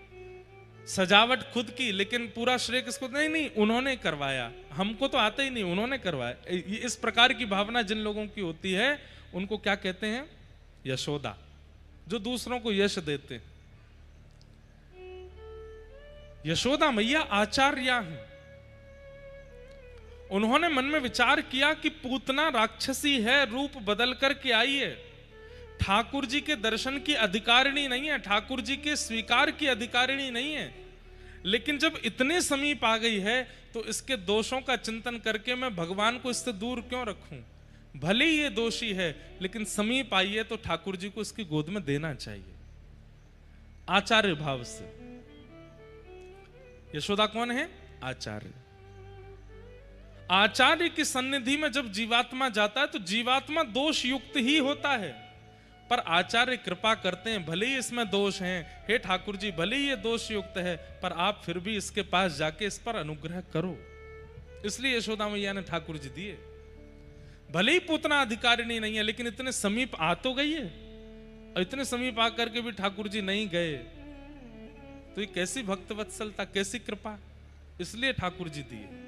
सजावट खुद की, लेकिन पूरा श्रेय किसको? नहीं, उन्होंने करवाया, हमको तो आता ही नहीं, उन्होंने करवाया। इस प्रकार की भावना जिन लोगों की होती है उनको क्या कहते हैं? यशोदा, जो दूसरों को यश देते। यशोदा मैया आचार्या हैं। उन्होंने मन में विचार किया कि पूतना राक्षसी है, रूप बदल करके आई है, ठाकुर जी के दर्शन की अधिकारिणी नहीं है, ठाकुर जी के स्वीकार की अधिकारिणी नहीं है। लेकिन जब इतने समीप आ गई है तो इसके दोषों का चिंतन करके मैं भगवान को इससे दूर क्यों रखूं? भले ही ये दोषी है, लेकिन समीप आई है तो ठाकुर जी को इसकी गोद में देना चाहिए, आचार्य भाव से। यशोदा कौन है? आचार्य। आचार्य की सन्निधि में जब जीवात्मा जाता है तो जीवात्मा दोष युक्त ही होता है, पर आचार्य कृपा करते हैं, भले ही इसमें दोष हैं, हे ठाकुर जी भले ही ये दोष युक्त है, पर आप फिर भी इसके पास जाके इस पर अनुग्रह करो। इसलिए यशोदा मैया ने ठाकुर जी दिए। भले ही पूतना अधिकारिणी नहीं है, लेकिन इतने समीप आ तो गई है, और इतने समीप आकर के भी ठाकुर जी नहीं गए, तो ये कैसी भक्त वत्सलता, कैसी कृपा। इसलिए ठाकुर जी दिए।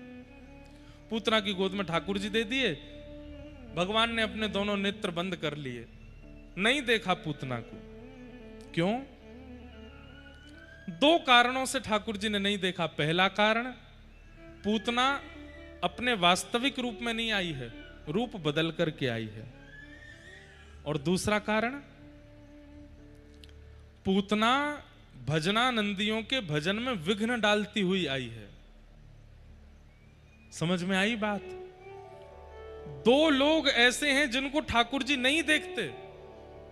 पूतना की गोद में ठाकुर जी दे दिए। भगवान ने अपने दोनों नेत्र बंद कर लिए, नहीं देखा पूतना को। क्यों? दो कारणों से ठाकुर जी ने नहीं देखा। पहला कारण, पूतना अपने वास्तविक रूप में नहीं आई है, रूप बदल करके आई है। और दूसरा कारण, पूतना भजनानंदियों के भजन में विघ्न डालती हुई आई है। समझ में आई बात? दो लोग ऐसे हैं जिनको ठाकुर जी नहीं देखते।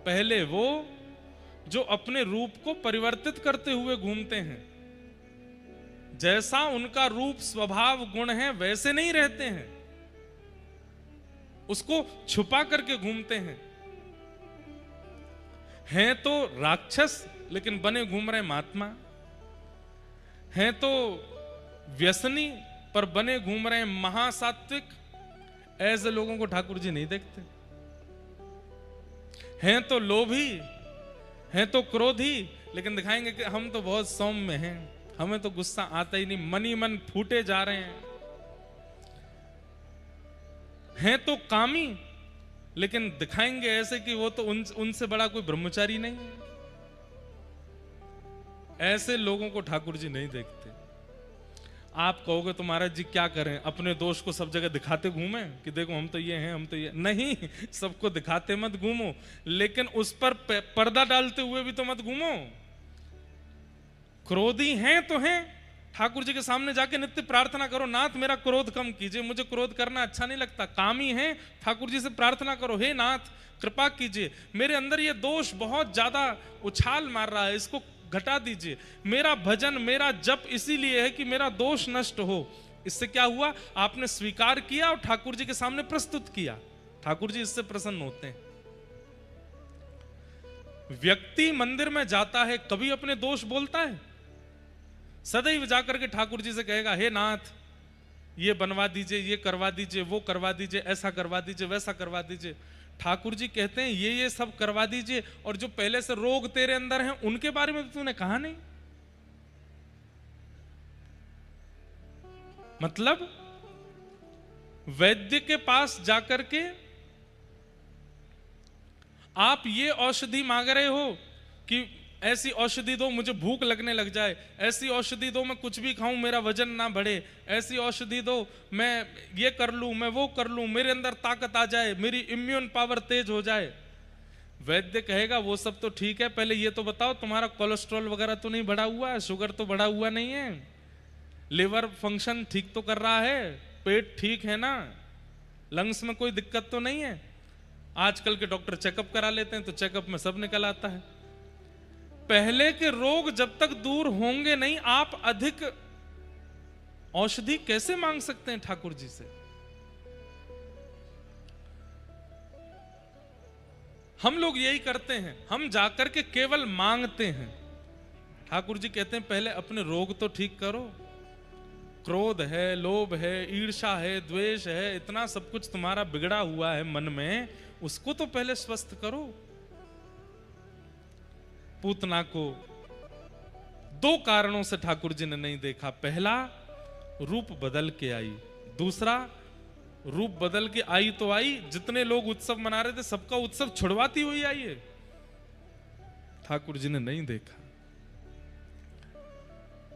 पहले वो जो अपने रूप को परिवर्तित करते हुए घूमते हैं, जैसा उनका रूप स्वभाव गुण है वैसे नहीं रहते हैं, उसको छुपा करके घूमते हैं तो राक्षस लेकिन बने घूम रहे महात्मा, हैं तो व्यसनी पर बने घूम रहे महासात्विक। ऐसे लोगों को ठाकुर जी नहीं देखते। हैं तो लोभी, हैं तो क्रोधी, लेकिन दिखाएंगे कि हम तो बहुत सौम्य हैं, हमें तो गुस्सा आता ही नहीं, मन ही मन फूटे जा रहे हैं। हैं तो कामी, लेकिन दिखाएंगे ऐसे कि वो तो उनसे बड़ा कोई ब्रह्मचारी नहीं है। ऐसे लोगों को ठाकुर जी नहीं देखते। आप कहोगे तो महाराज जी क्या करें, अपने दोष को सब जगह दिखाते घूमें कि देखो हम तो ये हैं, हम तो ये नहीं। सबको दिखाते मत घूमो, लेकिन उस पर पर्दा डालते हुए भी तो मत घूमो। क्रोधी हैं तो हैं, ठाकुर जी के सामने जाके नित्य प्रार्थना करो, नाथ मेरा क्रोध कम कीजिए, मुझे क्रोध करना अच्छा नहीं लगता। कामी हैं, ठाकुर जी से प्रार्थना करो, हे नाथ कृपा कीजिए, मेरे अंदर ये दोष बहुत ज्यादा उछाल मार रहा है, इसको घटा दीजिए। मेरा भजन, मेरा जप इसीलिए है कि मेरा दोष नष्ट हो। इससे क्या हुआ? आपने स्वीकार किया और ठाकुर जी के सामने प्रस्तुत किया। ठाकुर जी इससे प्रसन्न होते हैं। व्यक्ति मंदिर में जाता है, कभी अपने दोष बोलता है? सदैव जाकर के ठाकुर जी से कहेगा, हे नाथ ये बनवा दीजिए, ये करवा दीजिए, वो करवा दीजिए, ऐसा करवा दीजिए, वैसा करवा दीजिए। ठाकुर जी कहते हैं ये सब करवा दीजिए, और जो पहले से रोग तेरे अंदर हैं उनके बारे में तूने कहा नहीं। मतलब वैद्य के पास जाकर के आप ये औषधि मांग रहे हो कि ऐसी औषधि दो मुझे भूख लगने लग जाए, ऐसी औषधि दो मैं कुछ भी खाऊं मेरा वजन ना बढ़े, ऐसी औषधि दो मैं ये कर लूं, मैं वो कर लूं, मेरे अंदर ताकत आ जाए, मेरी इम्यून पावर तेज हो जाए। वैद्य कहेगा वो सब तो ठीक है, पहले ये तो बताओ तुम्हारा कोलेस्ट्रॉल वगैरह तो नहीं बढ़ा हुआ है, शुगर तो बढ़ा हुआ नहीं है, लिवर फंक्शन ठीक तो कर रहा है, पेट ठीक है ना, लंग्स में कोई दिक्कत तो नहीं है। आजकल के डॉक्टर चेकअप करा लेते हैं तो चेकअप में सब निकल आता है। पहले के रोग जब तक दूर होंगे नहीं, आप अधिक औषधि कैसे मांग सकते हैं ठाकुर जी से? हम लोग यही करते हैं, हम जाकर के केवल मांगते हैं। ठाकुर जी कहते हैं पहले अपने रोग तो ठीक करो। क्रोध है, लोभ है, ईर्ष्या है, द्वेष है, इतना सब कुछ तुम्हारा बिगड़ा हुआ है मन में, उसको तो पहले स्वस्थ करो। पूतना को दो कारणों से ठाकुर जी ने नहीं देखा। पहला, रूप बदल के आई। दूसरा, रूप बदल के आई तो आई, जितने लोग उत्सव मना रहे थे सबका उत्सव छुड़वाती हुई आई है। ठाकुर जी ने नहीं देखा।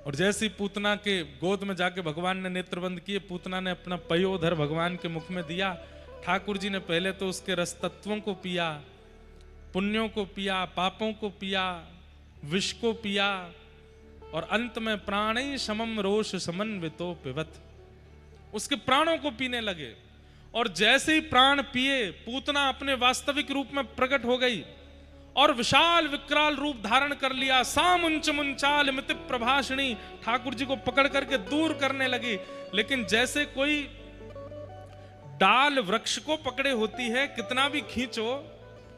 और जैसे ही पूतना के गोद में जाके भगवान ने नेत्रबंद किए, पूतना ने अपना पयोधर भगवान के मुख में दिया। ठाकुर जी ने पहले तो उसके रस तत्वों को पिया, पुण्यों को पिया, पापों को पिया, विष को पिया, और अंत में प्राणी समम रोष समन्वितो पिबत, उसके प्राणों को पीने लगे। और जैसे ही प्राण पिए, पूतना अपने वास्तविक रूप में प्रकट हो गई और विशाल विकराल रूप धारण कर लिया। सामुंच मुंचाल मिति प्रभाषिणी, ठाकुर जी को पकड़ करके दूर करने लगी। लेकिन जैसे कोई डाल वृक्ष को पकड़े होती है, कितना भी खींचो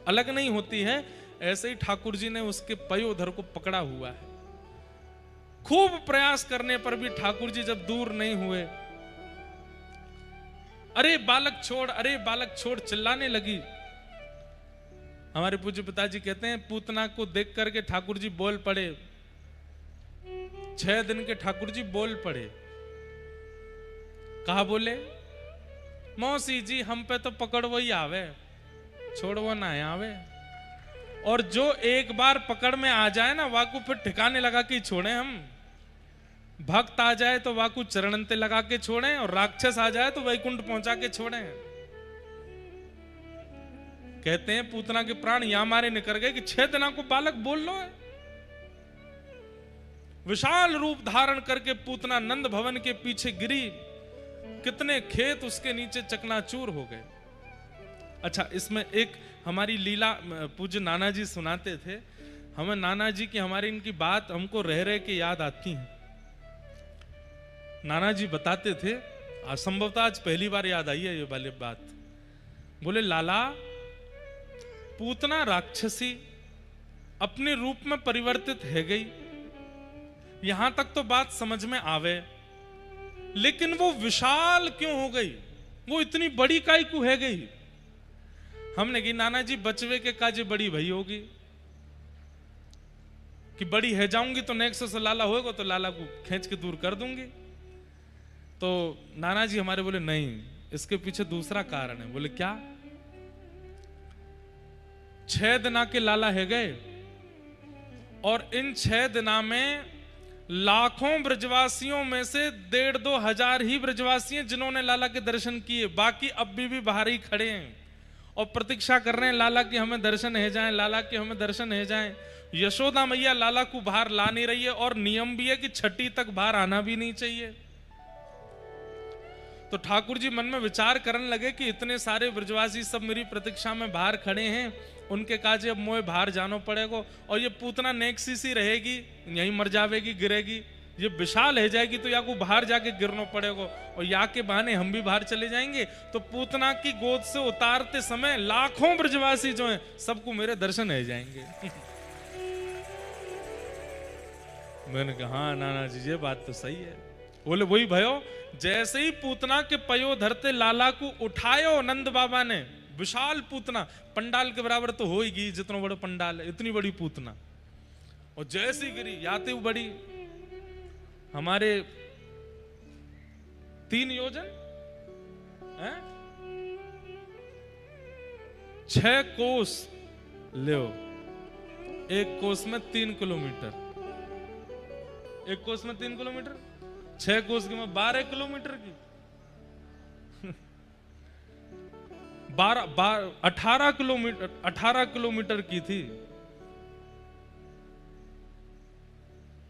अलग नहीं होती है, ऐसे ही ठाकुर जी ने उसके पयोधर को पकड़ा हुआ है। खूब प्रयास करने पर भी ठाकुर जी जब दूर नहीं हुए, अरे बालक छोड़, अरे बालक छोड़ चिल्लाने लगी। हमारे पूज्य पिताजी कहते हैं पूतना को देख करके ठाकुर जी बोल पड़े। 6 दिन के ठाकुर जी बोल पड़े। कहा बोले? मौसी जी हम पे तो पकड़ वो ही आवे, छोड़ वो ना आवे। और जो एक बार पकड़ में आ जाए ना, वाकू फिर ठिकाने लगा के छोड़े हम। भक्त आ जाए तो वाकू चरणंते लगा के छोड़े, और राक्षस आ जाए तो वैकुंठ पहुंचा के छोड़े। कहते हैं पूतना के प्राण यहां मारे निकल गए कि 6 दिना को बालक बोल लो है। विशाल रूप धारण करके पूतना नंद भवन के पीछे गिरी, कितने खेत उसके नीचे चकनाचूर हो गए। अच्छा, इसमें एक हमारी लीला पूज्य नाना जी सुनाते थे हमें। नाना जी की हमारी इनकी बात हमको रह रह के याद आती है। नाना जी बताते थे, असंभवतः आज पहली बार याद आई है ये वाली बात। बोले लाला, पूतना राक्षसी अपने रूप में परिवर्तित है गई, यहां तक तो बात समझ में आवे, लेकिन वो विशाल क्यों हो गई, वो इतनी बड़ी काई को है गई। हमने कही नाना जी बचवे के काजे बड़ी भई होगी कि बड़ी है जाऊंगी तो नेक्स्ट से लाला होएगा तो लाला को खींच के दूर कर दूंगी। तो नाना जी हमारे बोले नहीं, इसके पीछे दूसरा कारण है। बोले क्या? 6 दिना के लाला है गए और इन 6 दिना में लाखों ब्रजवासियों में से 1,500-2 हजार ही ब्रजवासी हैं जिन्होंने लाला के दर्शन किए, बाकी अब भी बाहर ही खड़े हैं और प्रतीक्षा कर रहे हैं लाला के हमें दर्शन है जाएं, लाला के हमें दर्शन है जाएं। यशोदा मैया लाला को बाहर ला नहीं रही है और नियम भी है कि छठी तक बाहर आना भी नहीं चाहिए। तो ठाकुर जी मन में विचार करने लगे कि इतने सारे ब्रजवासी सब मेरी प्रतीक्षा में बाहर खड़े हैं, उनके काजे अब मोए बाहर जाना पड़ेगा और ये पूतना नेक्सी सी रहेगी, यहीं मर जावेगी, गिरेगी, ये विशाल है जाएगी तो या को बाहर जाके गिरना पड़ेगा और या के बहाने हम भी बाहर चले जाएंगे। तो पूतना की गोद से उतारते समय लाखों ब्रजवासी जो हैं सबको मेरे दर्शन है जाएंगे। मैंने कहा हाँ नाना जी ये बात तो सही है। बोले वही भयो, जैसे ही पूतना के पयो धरते लाला को उठायो नंद बाबा ने, विशाल पूतना, पंडाल के बराबर तो होगी, जितना बड़ा पंडाल है इतनी बड़ी पूतना, और जैसी गिरी याते बड़ी हमारे 3 योजन है, 6 कोस ले, एक कोस में 3 किलोमीटर, एक कोस में 3 किलोमीटर, 6 कोस की में 12 किलोमीटर की 18 किलोमीटर की थी।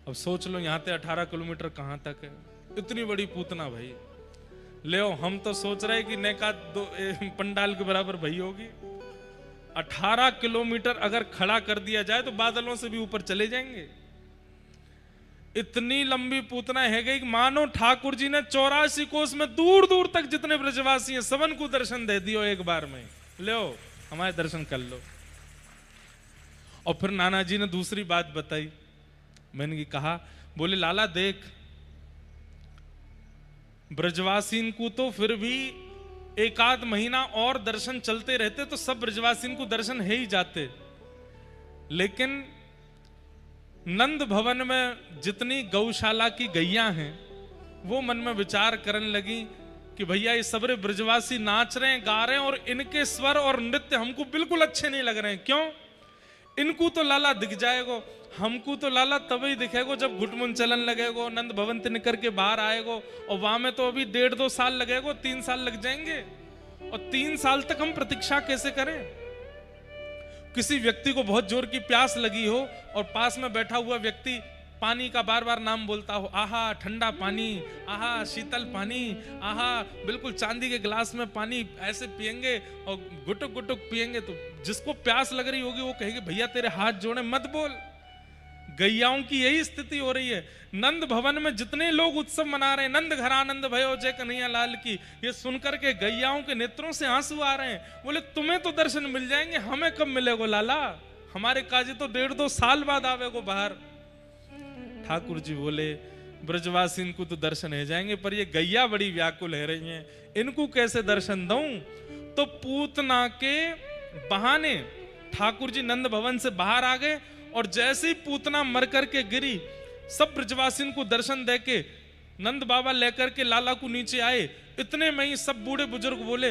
अब सोच लो यहां से 18 किलोमीटर कहां तक है, इतनी बड़ी पूतना भाई। ले हम तो सोच रहे कि नेका पंडाल के बराबर भाई होगी। 18 किलोमीटर अगर खड़ा कर दिया जाए तो बादलों से भी ऊपर चले जाएंगे। इतनी लंबी पूतना है गई कि मानो ठाकुर जी ने 84 कोस में दूर दूर तक जितने ब्रजवासी हैं सबन को दर्शन दे दियो एक बार में, लो हमारे दर्शन कर लो। और फिर नाना जी ने दूसरी बात बताई। मैंने कहा, बोले लाला देख, ब्रजवासीन को तो फिर भी 1 महीना और दर्शन चलते रहते तो सब ब्रजवासीन को दर्शन है ही जाते, लेकिन नंद भवन में जितनी गौशाला की गैया हैं वो मन में विचार करने लगी कि भैया ये सबरे ब्रजवासी नाच रहे हैं, गा रहे हैं और इनके स्वर और नृत्य हमको बिल्कुल अच्छे नहीं लग रहे हैं। क्यों? इनको तो लाला दिख जाएगो, हमको तो लाला तभी दिखेगो जब घुटमुन चलन लगेगो, नंद भवन से निकल के बाहर आएगो, और वहां में तो अभी 1.5-2 साल लगेगो, 3 साल लग जाएंगे, और 3 साल तक हम प्रतीक्षा कैसे करें? किसी व्यक्ति को बहुत जोर की प्यास लगी हो और पास में बैठा हुआ व्यक्ति पानी का बार बार नाम बोलता हो, आहा ठंडा पानी, आहा शीतल पानी, आहा बिल्कुल चांदी के गिलास में पानी ऐसे पिएंगे और गुटुक गुटुक पिएंगे, तो जिसको प्यास लग रही होगी वो कहेगी भैया तेरे हाथ जोड़े मत बोल। गैयाओं की यही स्थिति हो रही है। नंद भवन में जितने लोग उत्सव मना रहे हैं, नंद घरानंद भयो जय कन्हैया लाल की, ये सुनकर के गैयाओं के नेत्रों से आंसू आ रहे हैं। बोले तुम्हें तो दर्शन मिल जाएंगे, हमें कब मिलेगो लाला, हमारे काजी तो 1.5-2 साल बाद आवेगो बाहर। ठाकुर जी बोले ब्रजवासी इनको तो दर्शन है जाएंगे, पर ये गैया बड़ी व्याकुल है रही हैं, इनको कैसे दर्शन दूं? तो पूतना के बहाने ठाकुर जी नंद भवन से बाहर आ गए, और जैसे ही पूतना मर करके गिरी, सब ब्रजवासी को दर्शन देके नंद बाबा लेकर के लाला को नीचे आए। इतने में ही सब बूढ़े बुजुर्ग बोले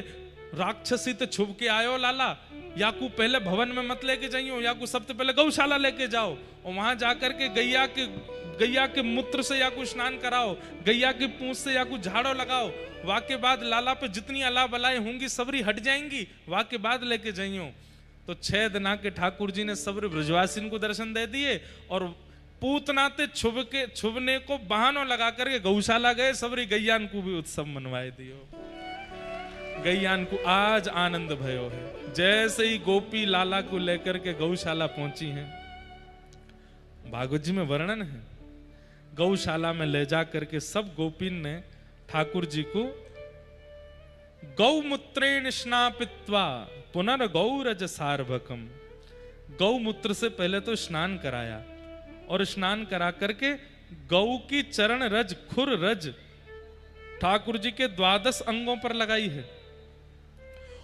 राक्षसी तो छुप के आयो लाला, या को पहले भवन में मत लेके जाइयो, या को सबसे पहले गौशाला लेके जाओ और वहां जाकर के गैया के मूत्र से या को स्नान कराओ, गैया की पूंछ से या को झाड़ो लगाओ, वाके बाद लाला पे जितनी अला बलाएं होंगी सबरी हट जाएंगी, वाके बाद लेके जाइयो। तो 6 दिना के ठाकुर जी ने सब ब्रजवासी को दर्शन दे दिए, और पूतना ते छुबने को बहानों लगा करके गौशाला गए, सबरी गैयान को भी उत्सव मनवाए दियो। गैयान को आज आनंद भयो है। जैसे ही गोपी लाला को लेकर के गौशाला पहुंची हैं, भागवत जी में वर्णन है, गौशाला में ले जा करके सब गोपीन ने ठाकुर जी को गौमूत्रेण स्नापित्वा पुनर्गौरज सार्वकम, गौमूत्र से पहले तो स्नान कराया और स्नान करा करके गौ की चरण रज खुर रज ठाकुर जी के 12 अंगों पर लगाई है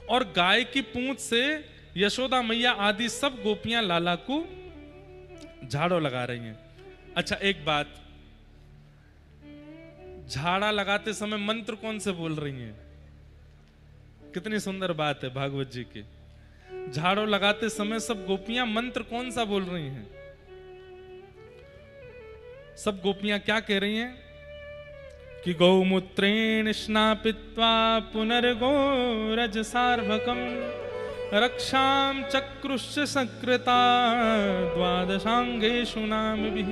और गाय की पूंछ से यशोदा मैया आदि सब गोपियां लाला को झाड़ू लगा रही हैं। अच्छा एक बात, झाड़ा लगाते समय मंत्र कौन से बोल रही हैं? कितनी सुंदर बात है भागवत जी की। झाड़ू लगाते समय सब गोपियां मंत्र कौन सा बोल रही हैं? सब गोपियां क्या कह रही हैं कि गौमूत्रेण स्नापित्वा पुनर्गौरज सार्वकम रक्षाम चक्रुश्च सकृता द्वादशांगेषु नामभिः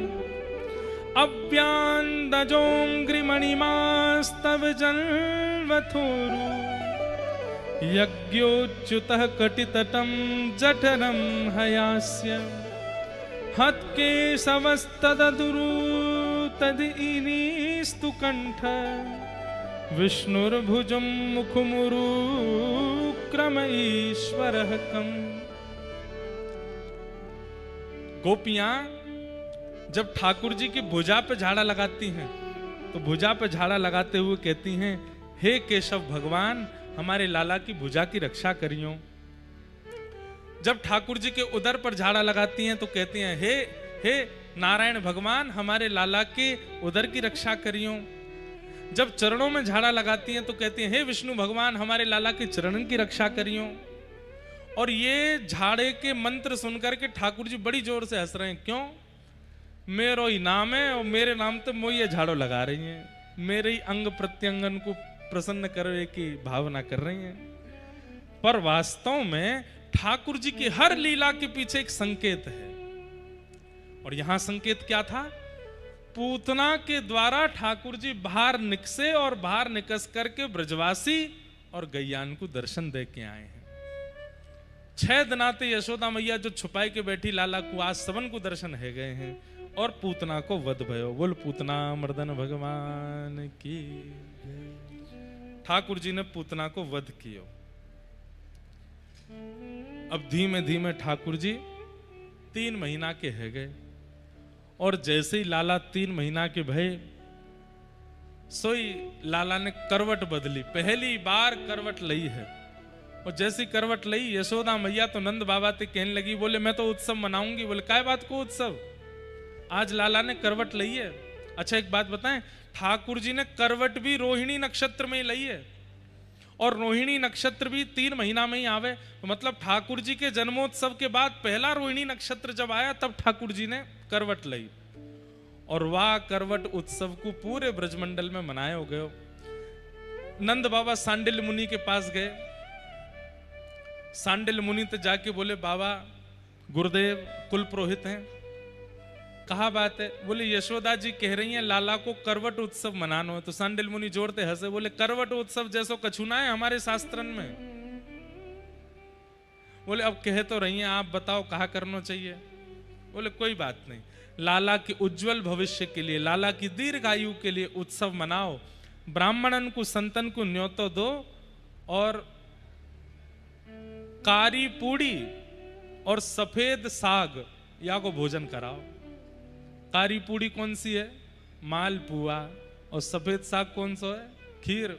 अव्यान्दजोऽङ्घ्रिमणिमास्तव जन्वथोरु यज्ञोच्युतः कटितटं जठरं हयास्य हत्केशवस्तदुरु तदिनीस्तु कंठ विष्णुर्भुजं मुखमुरु क्रम ईश्वरः कम्। गोपियां जब ठाकुर जी की भुजा पे झाड़ा लगाती हैं तो भुजा पे झाड़ा लगाते हुए कहती हैं, हे केशव भगवान हमारे लाला की भुजा की रक्षा करियो। जब ठाकुर जी के उदर पर झाड़ा लगाती हैं तो कहती हैं, हे नारायण भगवान हमारे लाला के उदर की रक्षा करियो। जब चरणों में झाड़ा लगाती हैं तो कहती हैं, हे विष्णु भगवान हमारे लाला के चरणों की रक्षा करियो। और ये झाड़े के मंत्र सुनकर के ठाकुर जी बड़ी जोर से हंस रहे हैं। क्यों? मेरो ही नाम है और मेरे नाम तो मोई ये झाड़ू लगा रही हैं, मेरे ही अंग प्रत्यंगन को प्रसन्न करने की भावना कर रही हैं। पर वास्तव में ठाकुर जी की हर लीला के पीछे एक संकेत है। और यहां संकेत क्या था? पूतना के द्वारा ठाकुर जी बाहर निकसे और बाहर निकस करके ब्रजवासी और गैयान को दर्शन दे के आए हैं। 6 दिनाते यशोदा मैया जो छुपाई के बैठी लाला को आज सबन को दर्शन है गए हैं और पूतना को वध भयो। बोल पूतना मर्दन भगवान की। ठाकुर जी ने पूतना को वध किया। अब धीमे धीमे ठाकुर जी 3 महीना के है गए और जैसे ही लाला 3 महीना के भय सोई लाला ने करवट बदली। पहली बार करवट लई है और जैसी करवट लई यशोदा मैया तो नंद बाबा ते कहने लगी, बोले मैं तो उत्सव मनाऊंगी। बोले काय बात को उत्सव? आज लाला ने करवट लई है। अच्छा एक बात बताएं, ठाकुर जी ने करवट भी रोहिणी नक्षत्र में ही लई है और रोहिणी नक्षत्र भी 3 महीना में ही आवे। तो मतलब ठाकुर जी के जन्मोत्सव के बाद पहला रोहिणी नक्षत्र जब आया तब ठाकुर जी ने करवट लई और वाह करवट उत्सव को पूरे ब्रजमंडल में मनाए हो गए। नंद बाबा सांडिल्य मुनि के पास गए। सांडिल्य मुनि तो जाके बोले, बाबा गुरुदेव कुल पुरोहित हैं, कहा बात है? बोले यशोदा जी कह रही हैं लाला को करवट उत्सव मनाना है। तो सांडिल्य मुनि जोरते हंसे, बोले करवट उत्सव जैसो कछुना है हमारे शास्त्रन में। बोले अब कह तो रही हैं, आप बताओ कहा करना चाहिए? बोले कोई बात नहीं, लाला के उज्जवल भविष्य के लिए, लाला की दीर्घ आयु के लिए उत्सव मनाओ। ब्राह्मणन को संतन को न्योतो दो और कारी पूड़ी और सफेद साग या को भोजन कराओ। कारी पूड़ी कौन सी है? मालपुआ। और सफेद साग कौन सा है? खीर।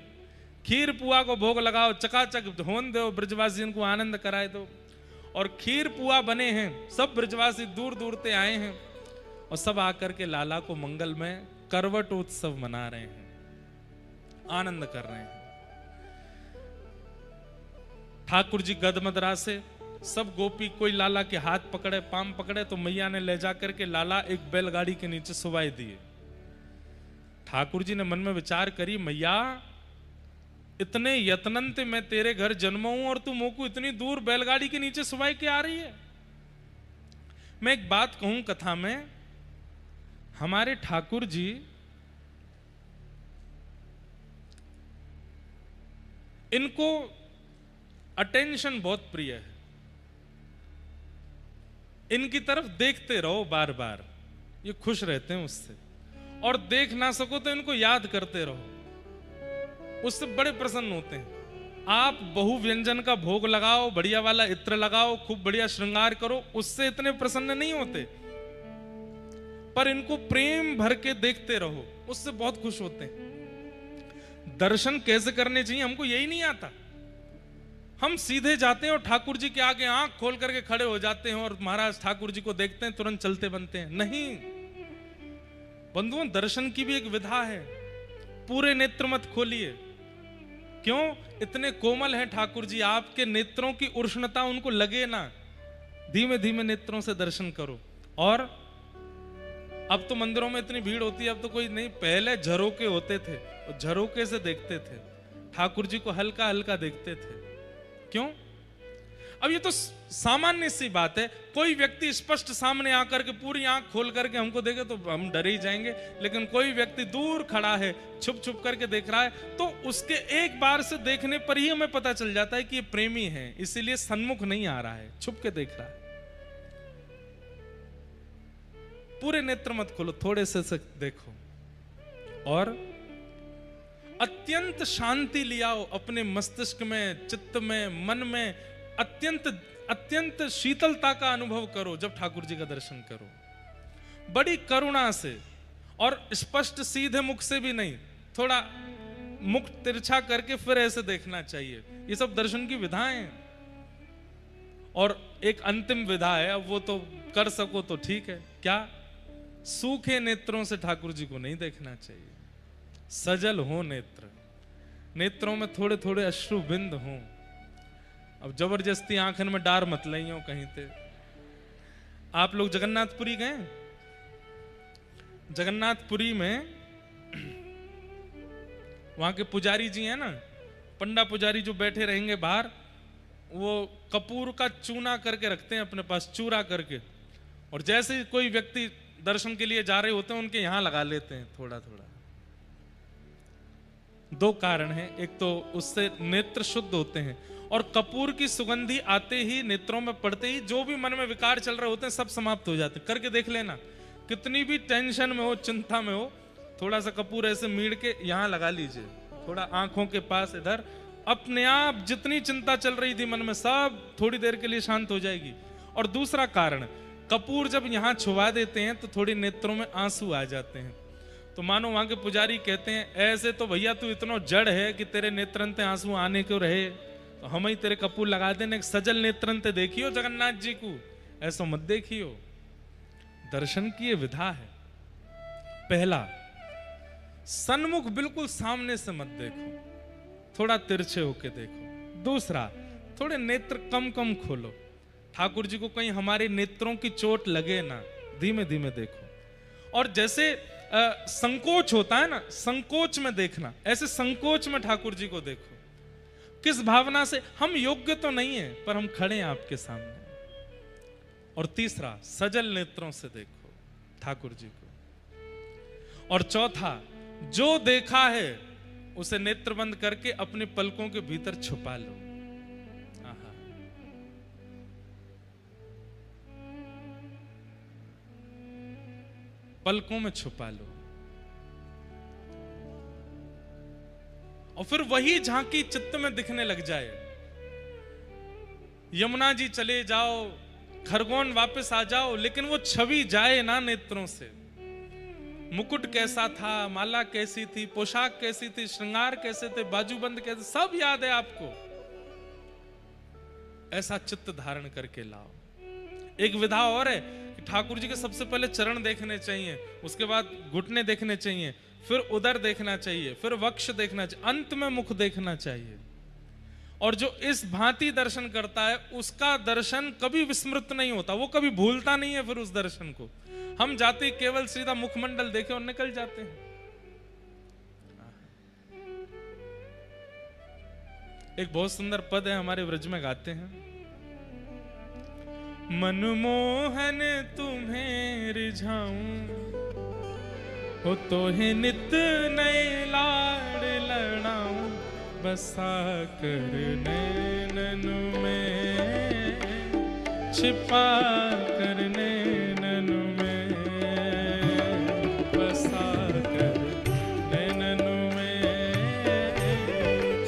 खीर पुआ को भोग लगाओ, चकाचक होन दो, ब्रजवासियों को आनंद कराए दो। और खीर पुआ बने हैं, सब ब्रजवासी दूर दूर से आए हैं और सब आकर के लाला को मंगल में करवट उत्सव मना रहे हैं, आनंद कर रहे हैं। ठाकुर जी गदमदरा से सब गोपी कोई लाला के हाथ पकड़े, पाम पकड़े तो मैया ने ले जाकर के लाला एक बैलगाड़ी के नीचे सुवाई दिए। ठाकुर जी ने मन में विचार करी, मैया इतने यत्नंत मैं तेरे घर जन्मा हूं और तू मोको इतनी दूर बैलगाड़ी के नीचे सुवाई के आ रही है। मैं एक बात कहूं कथा में, हमारे ठाकुर जी इनको अटेंशन बहुत प्रिय है। इनकी तरफ देखते रहो बार बार, ये खुश रहते हैं उससे। और देख ना सको तो इनको याद करते रहो, उससे बड़े प्रसन्न होते हैं। आप बहु व्यंजन का भोग लगाओ, बढ़िया वाला इत्र लगाओ, खूब बढ़िया श्रृंगार करो, उससे इतने प्रसन्न नहीं होते। पर इनको प्रेम भर के देखते रहो, उससे बहुत खुश होते हैं। दर्शन कैसे करने चाहिए हमको यही नहीं आता। हम सीधे जाते हैं और ठाकुर जी के आगे आंख खोल करके खड़े हो जाते हैं और महाराज ठाकुर जी को देखते हैं, तुरंत चलते बनते हैं। नहीं बंधुओं, दर्शन की भी एक विधा है। पूरे नेत्र मत खोलिए। क्यों? इतने कोमल हैं ठाकुर जी, आपके नेत्रों की उष्णता उनको लगे ना। धीमे धीमे नेत्रों से दर्शन करो। और अब तो मंदिरों में इतनी भीड़ होती है, अब तो कोई नहीं, पहले झरोके होते थे, झरोके से देखते थे ठाकुर जी को, हल्का हल्का देखते थे। क्यों? अब ये तो सामान्य सी बात है। कोई व्यक्ति स्पष्ट सामने आकर के पूरी आंख खोल करके हमको देखे तो हम डर ही जाएंगे, लेकिन कोई व्यक्ति दूर खड़ा है, छुप छुप करके देख रहा है, तो उसके एक बार से देखने पर ही हमें पता चल जाता है कि ये प्रेमी है। इसीलिए सन्मुख नहीं आ रहा है, छुप के देख रहा है। पूरे नेत्र मत खोलो, थोड़े से देखो और अत्यंत शांति लियाओ अपने मस्तिष्क में, चित्त में, मन में। अत्यंत शीतलता का अनुभव करो जब ठाकुर जी का दर्शन करो, बड़ी करुणा से। और स्पष्ट सीधे मुख से भी नहीं, थोड़ा मुख तिरछा करके फिर ऐसे देखना चाहिए। ये सब दर्शन की विधाएं हैं। और एक अंतिम विधा है, अब वो तो कर सको तो ठीक है। क्या? सूखे नेत्रों से ठाकुर जी को नहीं देखना चाहिए। सजल हो नेत्र, नेत्रों में थोड़े थोड़े अश्रु बिंद हों। अब जबरदस्ती आंखन में डार मत लइयो कहीं ते। आप लोग जगन्नाथपुरी गए? जगन्नाथपुरी में वहां के पुजारी जी हैं ना, पंडा पुजारी जो बैठे रहेंगे बाहर, वो कपूर का चूना करके रखते हैं अपने पास, चूरा करके। और जैसे कोई व्यक्ति दर्शन के लिए जा रहे होते हैं उनके यहां लगा लेते हैं थोड़ा थोड़ा। दो कारण हैं, एक तो उससे नेत्र शुद्ध होते हैं, और कपूर की सुगंधी आते ही, नेत्रों में पड़ते ही, जो भी मन में विकार चल रहे होते हैं सब समाप्त हो जाते हैं। करके देख लेना, कितनी भी टेंशन में हो, चिंता में हो, थोड़ा सा कपूर ऐसे मीड़ के यहां लगा लीजिए, थोड़ा आंखों के पास इधर, अपने आप जितनी चिंता चल रही थी मन में सब थोड़ी देर के लिए शांत हो जाएगी। और दूसरा कारण, कपूर जब यहां छुआ देते हैं तो थोड़ी नेत्रों में आंसू आ जाते हैं। तो मानो वहां के पुजारी कहते हैं, ऐसे तो भैया तू इतना जड़ है कि तेरे नेत्रंते आंसू आने क्यों रहे, तो हम ही तेरे कपूर लगा देने, सजल नेत्रंते देखियो जगन्नाथ जी को, ऐसा मत देखियो। दर्शन की ये विधा है। पहला, सन्मुख बिल्कुल सामने से मत देखो, थोड़ा तिरछे होके देखो। दूसरा, थोड़े नेत्र कम कम खोलो, ठाकुर जी को कहीं हमारे नेत्रों की चोट लगे ना, धीमे धीमे देखो। और जैसे संकोच होता है ना, संकोच में देखना, ऐसे संकोच में ठाकुर जी को देखो। किस भावना से? हम योग्य तो नहीं है पर हम खड़े हैं आपके सामने। और तीसरा, सजल नेत्रों से देखो ठाकुर जी को। और चौथा, जो देखा है उसे नेत्र बंद करके अपने पलकों के भीतर छुपा लो। आहा। पलकों में छुपा लो, और फिर वही झांकी चित्त में दिखने लग जाए। यमुना जी चले जाओ, खरगोन वापस आ जाओ, लेकिन वो छवि जाए ना नेत्रों से। मुकुट कैसा था, माला कैसी थी, पोशाक कैसी थी, श्रृंगार कैसे थे, बाजूबंद कैसे, सब याद है आपको। ऐसा चित्त धारण करके लाओ। एक विधा और है कि ठाकुर जी के सबसे पहले चरण देखने चाहिए, उसके बाद घुटने देखने चाहिए, फिर उदर देखना चाहिए, फिर वक्ष देखना चाहिए, अंत में मुख देखना चाहिए। और जो इस भांति दर्शन करता है उसका दर्शन कभी विस्मृत नहीं होता, वो कभी भूलता नहीं है। फिर उस दर्शन को हम जाते केवल सीधा मुखमंडल देखे और निकल जाते हैं। एक बहुत सुंदर पद है, हमारे व्रज में गाते हैं, मनमोहन तुम्हें रिझाऊं हो तो है नित नए लाड़ लड़ाऊं बसा कर नैनन में छिपा कर नैनन में बसा कर नैनन में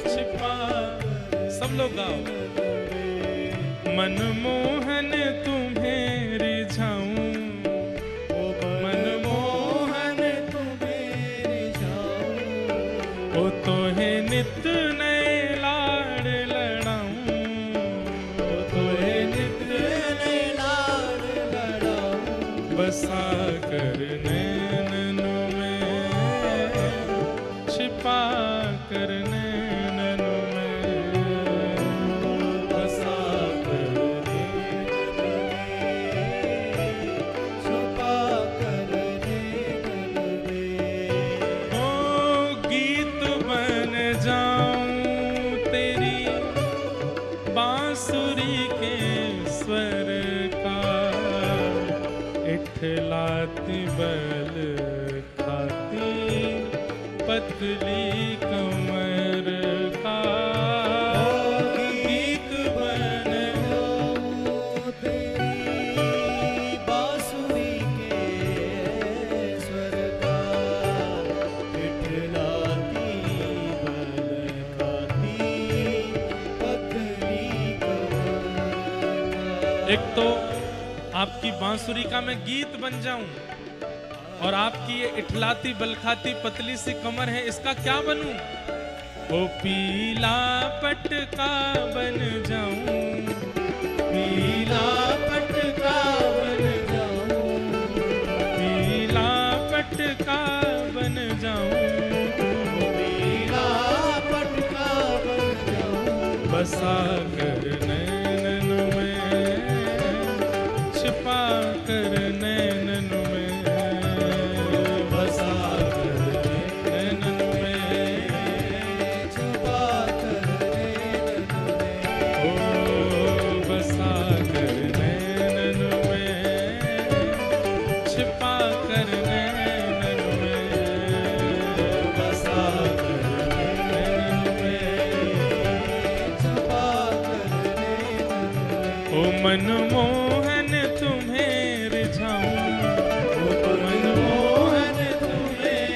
छिपा। सब लोग गाओ। मनमोहन तुम्हें रिझाऊं तो है नित नए लाड़ लड़ाऊं तो है नित नए लाड़ लड़ाऊं बसा कर नैनन में छिपा कर नैनन में बसा कर छुपा कर नैनन में। ओ गीत बन जाऊं तेरी बांसुरी के स्वर का इठलाती बल खाती पतली कमर का। गीत बन जाऊं तेरी बांसुरी के स्वर का इठलाती बल खाती पतली कमर का। एक तो आपकी बांसुरी का मैं गीत बन जाऊं और आपकी ये इठलाती बलखाती पतली सी कमर है, इसका क्या बनूं? ओ पीला पटका बन जाऊं पीला पटका बन जाऊं पीला पटका बन जाऊं पीला पटका बन जाऊं बसा कर नैनन में छिपा कर नैनन में बसा कर नैनन में छुपा कर नैनन में। ओ बसा कर नैनन में छिपा कर नैनन में बसा कर नैनन में छुपा कर नैनन में। ओ मनमोहन तुम्हें रिझाऊं ओ मनमोहन तुम्हें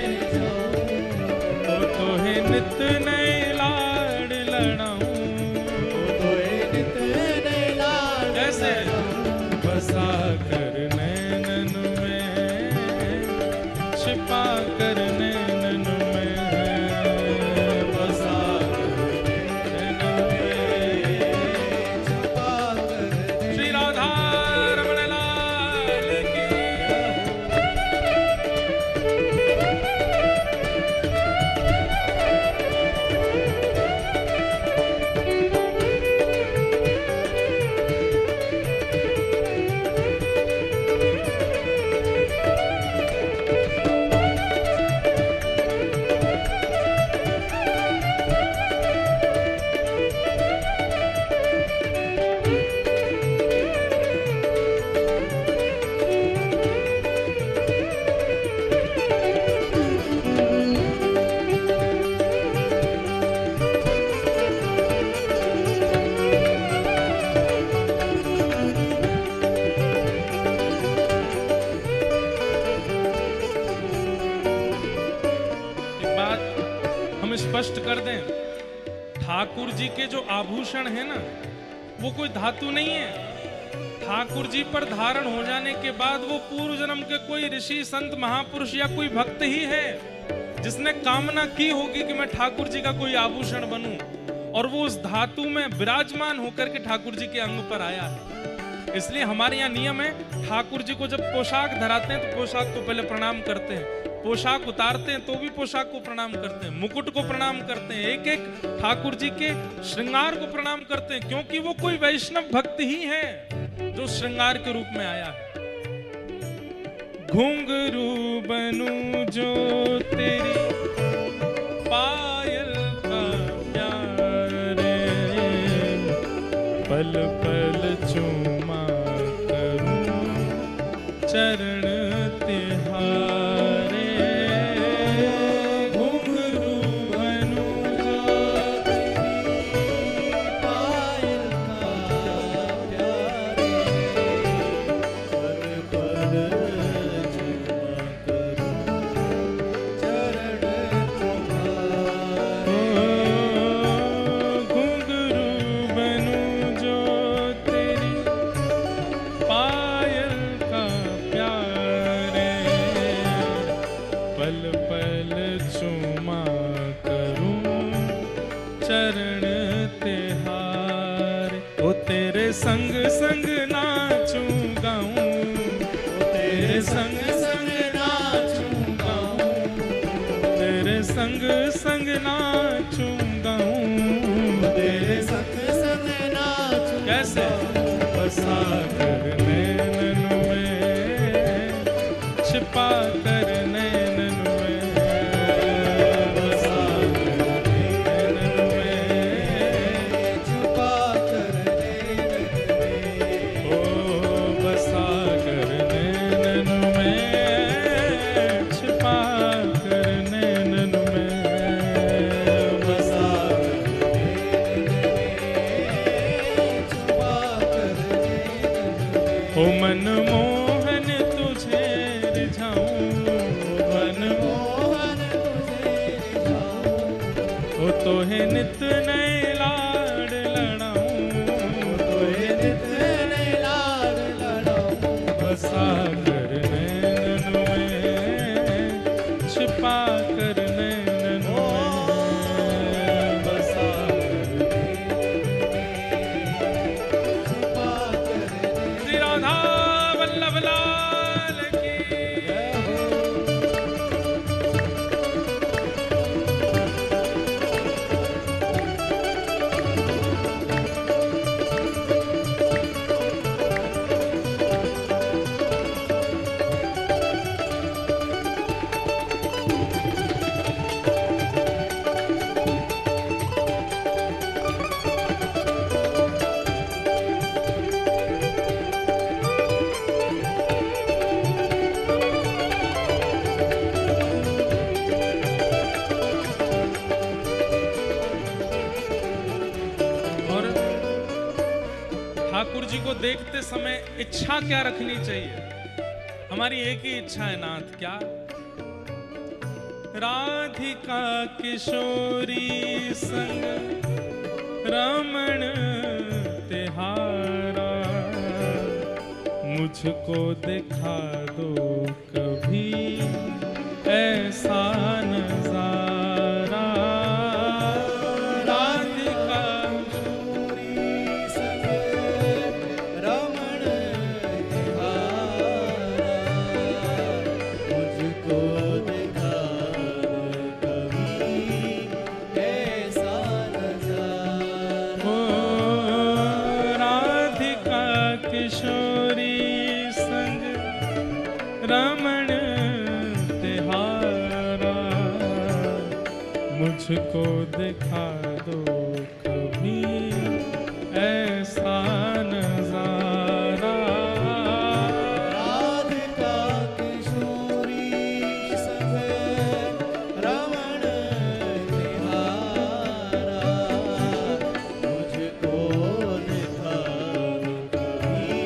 ओ तो है नित नए लाड़ लड़ाऊं तो नित नए लाड़ कैसे बसा कर नैनन में छिपा कर नैनन में बसा कर नैनन में। छुपा कर श्री राधा रमण लाल की। एक बात हम स्पष्ट कर दें, ठाकुर जी के जो आभूषण है ना वो कोई धातु नहीं है। ठाकुर जी पर धारण हो जाने के बाद वो पूर्व जन्म के कोई ऋषि संत महापुरुष या कोई भक्त ही है जिसने कामना की होगी कि मैं ठाकुर जी का कोई आभूषण बनूं और वो उस धातु में विराजमान होकर के ठाकुर जी के अंग पर आया है। इसलिए हमारे यहाँ नियम है, ठाकुर जी को जब पोशाक धराते हैं तो पोशाक को पहले प्रणाम करते हैं, पोशाक उतारते हैं तो भी पोशाक को प्रणाम करते हैं, मुकुट को प्रणाम करते हैं, एक एक ठाकुर जी के श्रृंगार को प्रणाम करते हैं, क्योंकि वो कोई वैष्णव भक्त ही है जो श्रृंगार के रूप में आया है। घुंघरू बनूं जो तेरी पायल का प्यारे, पल पल चूमा करूं चरण तिहारे। पल पल चूमा करूं चरण तिहार। ओ तेरे संग संग नाचूं गाऊं, तेरे संग संग नाचूं गाऊं, तेरे संग संग नाचूं गाऊं, तेरे संग संग नाचूं। कैसे? बसा कर नैनन में, छिपा कर नैनन में, बसा कर नैनन में, छुपा कर नैनन में। ओ बसा कर नैनन में, छिपा कर नैनन में, बसा कर नैनन में, छुपा कर नैनन में। ओ मनमोहन तुझे रिझाऊं, मोहन तुझे रिझाऊं, ओ तोहे नित नए लाड लड़ाऊं, तोहे नित नए लाड लड़ाऊं। बसा कर नैनन में, छिपा कर नैनन में, बसा कर। छुपा कर नैनन श्री राधा वल्लभ लाल की। और ठाकुर जी को देखते समय इच्छा क्या रखनी चाहिए? हमारी एक ही इच्छा है नाथ, क्या? राधिका किशोरी संग रमण तिहारा, मुझको दिखा दो कभी ऐसा नजारा। राधिका संग रमण तिहारा, मुझको दिखा कभी ऐसा नजारा। ओ राधिका किशोरी संग रमण तिहारा, मुझको दिखा दो कभी ऐसा नजारा। राधिका किशोरी संग रमण तिहारा, मुझको दिखा कभी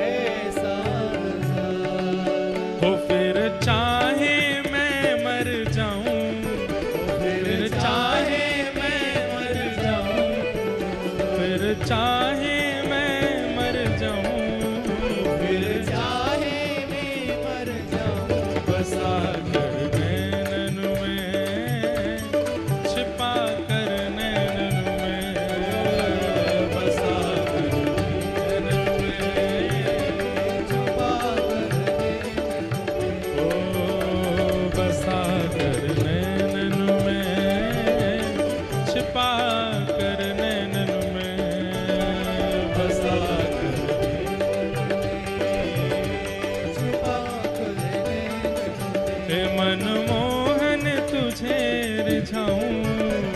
ऐसा नजारा। हो फिर चाहे मैं मर जाऊं, फिर चाहे मैं मर जाऊं, फिर चाहे मैं मर जाऊं, फिर चाहे मैं मर जाऊं। बसा कर नैनन में, छिपा कर नैनन में, बसा कर नैनन में, छुपा कर नैनन ओ बसा कर नैनन में, छिपा कर नैनन में, बसा कर। छुपा कर नैनन हे मनमोहन तुझे रिझाऊं,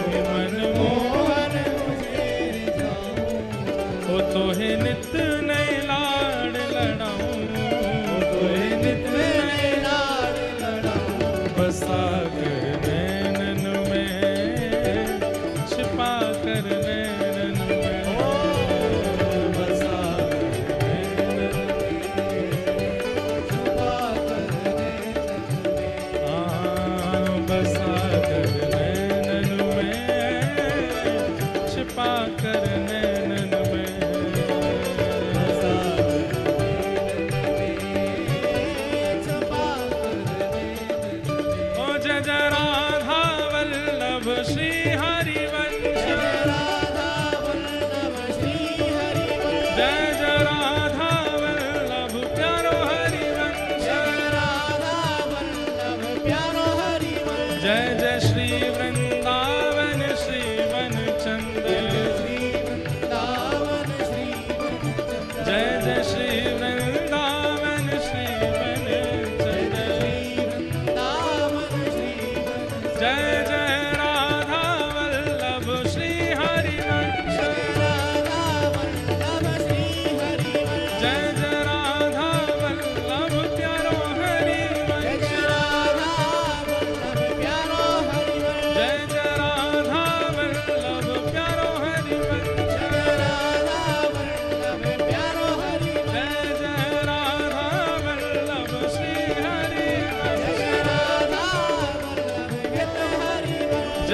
हे मनमोहन मोहन तुझे रिझाऊं, ओ तोहे नित नए लाड लड़ाऊं, तोहे नित नए लाड लड़ाऊं। बसा कर नैनन में, छिपा कर नैनन में, बसा कर नैनन में, छुपा कर नैनन में। हाँ, बसा कर नैनन में, छिपा कर नैनन में, बसा कर नैनन में, छुपा कर नैनन में।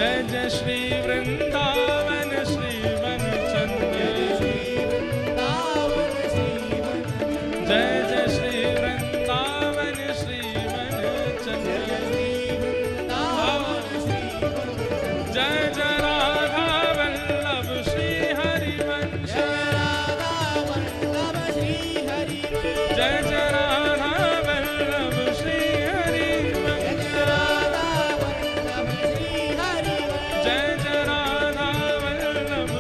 जय जय श्री वृंदावन श्री वनचंद्र जय जय श्री वृंदावन श्री वनचंद्र जय जय राधा वल्लभ श्री हरिवंश जय जय राधा वल्लभ श्री हरिवंश जय जय राधा वल्लभ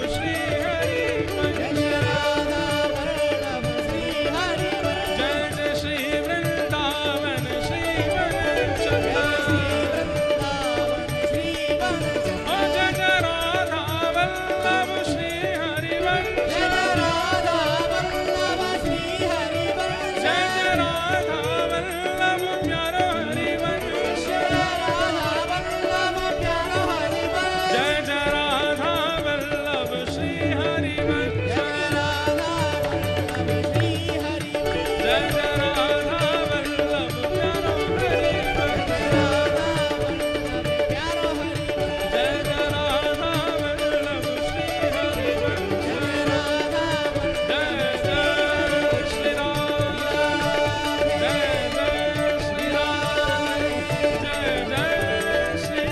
श्री हरिवंश जय जय श्री वृंदावन श्री वनचंद्र ओ जय जय राधा वल्लभ श्री हरिवंश जय जय राधा वल्लभ प्यारो हरिवंश जय जय राधा वल्लभ श्री हरिवंश जय जय राधा वल्लभ प्यारो हरिवंश जय जय राधा वल्लभ श्री हरिवंश जय जय श्री राम जय जय श्री राम जय जय श्री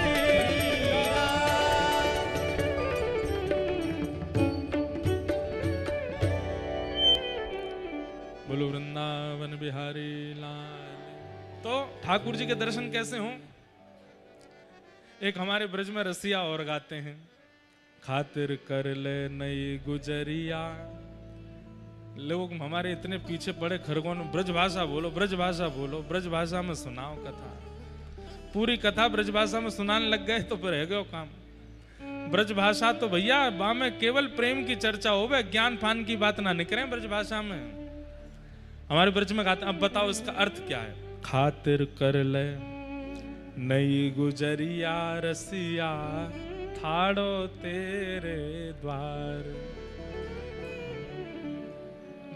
बोलो वृंदावन बिहारी लाल। तो ठाकुर जी के दर्शन कैसे हों? एक हमारे ब्रज में रसिया और गाते हैं, खातिर कर ले नई गुजरिया। लोग हमारे इतने पीछे पड़े खरगोन, ब्रज भाषा बोलो, ब्रज भाषा बोलो, ब्रज भाषा में सुनाओ कथा। पूरी कथा ब्रज भाषा में सुनाने लग गए तो फिर रह गयो काम। ब्रज भाषा तो भैया बा में केवल प्रेम की चर्चा हो, वह ज्ञान फान की बात ना निकले ब्रज भाषा में। हमारे ब्रज में गाते, अब बताओ इसका अर्थ क्या है? खातिर कर ले नई गुजरिया रसिया ठाड़ो तेरे द्वार।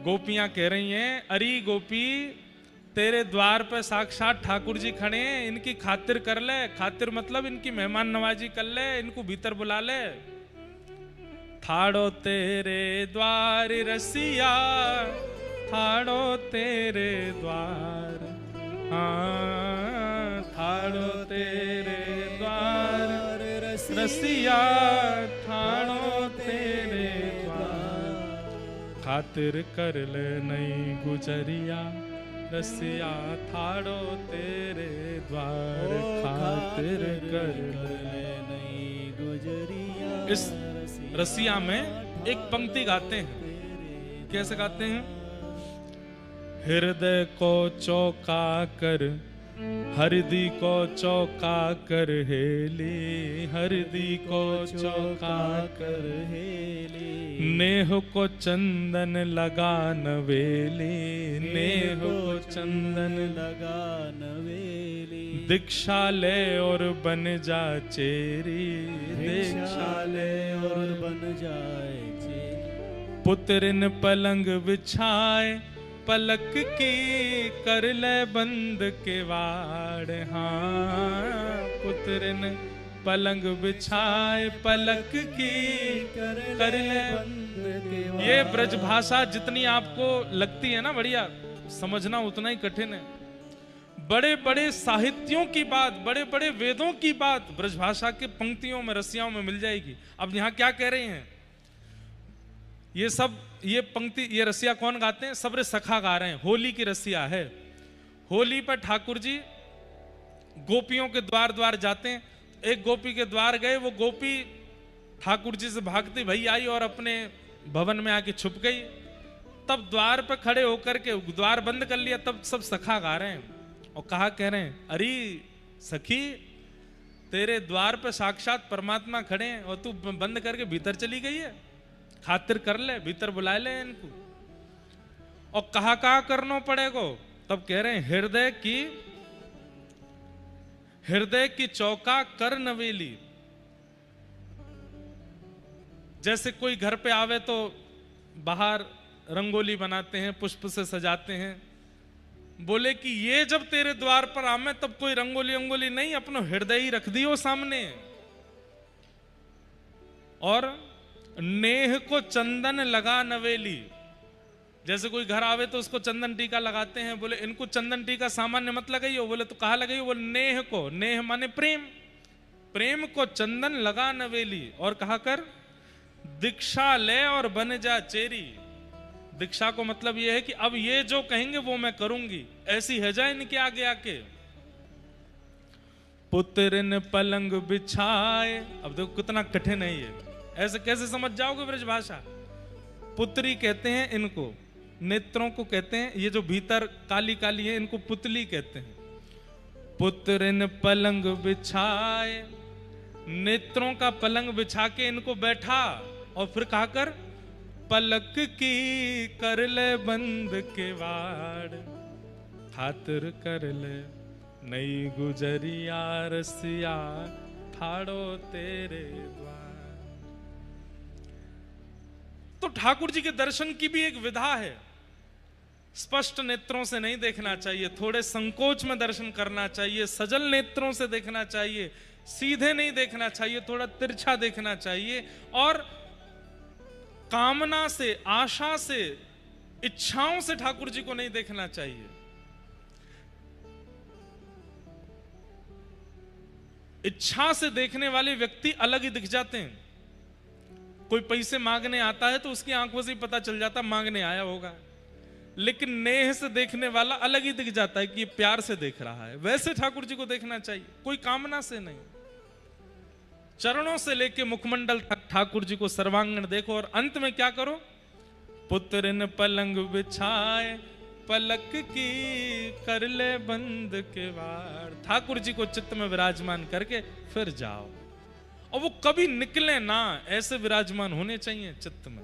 गोपियां कह रही हैं, अरे गोपी तेरे द्वार पे साक्षात ठाकुर जी खड़े हैं, इनकी खातिर कर ले। खातिर मतलब इनकी मेहमान नवाजी कर ले, इनको भीतर बुला ले। ठाड़ो तेरे द्वार रसिया ठाड़ो तेरे द्वार, हाँ ठाड़ो तेरे द्वार रसिया ठाड़ो तेरे द्वार। खातिर कर ले नई गुजरिया रसिया ठाड़ो तेरे द्वार। खातिर कर ले नई गुजरिया। इस रसिया में एक पंक्ति गाते हैं, कैसे गाते हैं? हृदय को चौका कर हरदी को चौका कर हेली, हरदी को चौका कर हेली। नेह को चंदन लगा नवेली, नेह को चंदन लगा नवेली। दीक्षा ले और बन जा चेरी, दीक्षा ले और बन जाए चेरी। पुत्रिन पलंग बिछाए पलक की कर ले बंद के वाड़, हाँ पुत्रिन पलंग बिछाए पलक की कर ले बंद के वाड़। ये ब्रज भाषा जितनी आपको लगती है ना बढ़िया, समझना उतना ही कठिन है। बड़े बड़े साहित्यों की बात, बड़े बड़े वेदों की बात ब्रज भाषा के पंक्तियों में रसियाओं में मिल जाएगी। अब यहाँ क्या कह रहे हैं? ये सब ये पंक्ति ये रसिया कौन गाते हैं? सबरे सखा गा रहे हैं। होली की रसिया है। होली पर ठाकुर जी गोपियों के द्वार द्वार जाते हैं। एक गोपी के द्वार गए, वो गोपी ठाकुर जी से भागती भई आई और अपने भवन में आके छुप गई। तब द्वार पर खड़े होकर के द्वार बंद कर लिया, तब सब सखा गा रहे हैं और कहा कह रहे हैं, अरे सखी तेरे द्वार पे साक्षात परमात्मा खड़े हैं और तू बंद करके भीतर चली गई है। खातिर कर ले, भीतर बुला ले इनको। और कहा करना पड़ेगा? तब कह रहे हैं हृदय की चौका कर नवेली। जैसे कोई घर पे आवे तो बाहर रंगोली बनाते हैं, पुष्प से सजाते हैं। बोले कि ये जब तेरे द्वार पर आमे तब कोई रंगोली अंगोली नहीं, अपना हृदय ही रख दियो सामने। और नेह को चंदन लगा नवेली। जैसे कोई घर आवे तो उसको चंदन टीका लगाते हैं, बोले इनको चंदन टीका सामान्य मत लगाइयो, बोले तो कहाँ लगाइयो, बोले नेह को, नेह माने प्रेम, प्रेम को चंदन लगा नवेली। और कहा कर दीक्षा ले और बन जा चेरी। दीक्षा को मतलब यह है कि अब ये जो कहेंगे वो मैं करूंगी, ऐसी है जाए इनके आगे आके। पुत्र ने पलंग बिछाए, अब देखो कितना कठिन है ये, ऐसे कैसे समझ जाओगे ब्रज भाषा। पुत्री कहते हैं इनको, नेत्रों को कहते हैं, ये जो भीतर काली काली है इनको पुतली कहते हैं। पुत्र ने पलंग बिछाए, नेत्रों का पलंग बिछा के इनको बैठा, और फिर कहा कर पलक की कर ले बंद के वाड़, खातिर कर ले नई गुजरिया रसिया ठाड़ो तेरे द्वार। तो ठाकुर जी के दर्शन की भी एक विधा है। स्पष्ट नेत्रों से नहीं देखना चाहिए, थोड़े संकोच में दर्शन करना चाहिए, सजल नेत्रों से देखना चाहिए, सीधे नहीं देखना चाहिए, थोड़ा तिरछा देखना चाहिए, और कामना से, आशा से, इच्छाओं से ठाकुर जी को नहीं देखना चाहिए। इच्छा से देखने वाले व्यक्ति अलग ही दिख जाते हैं। कोई पैसे मांगने आता है तो उसकी आंखों से ही पता चल जाता मांगने आया होगा, लेकिन नेह से देखने वाला अलग ही दिख जाता है कि ये प्यार से देख रहा है। वैसे ठाकुर जी को देखना चाहिए, कोई कामना से नहीं। चरणों से लेके मुखमंडल तक ठाकुर जी को सर्वांगण देखो, और अंत में क्या करो, पुत्र ने पलंग बिछाए, पलक की कर ले बंद के वार। ठाकुर जी को चित्त में विराजमान करके फिर जाओ, और वो कभी निकले ना, ऐसे विराजमान होने चाहिए चित्त में।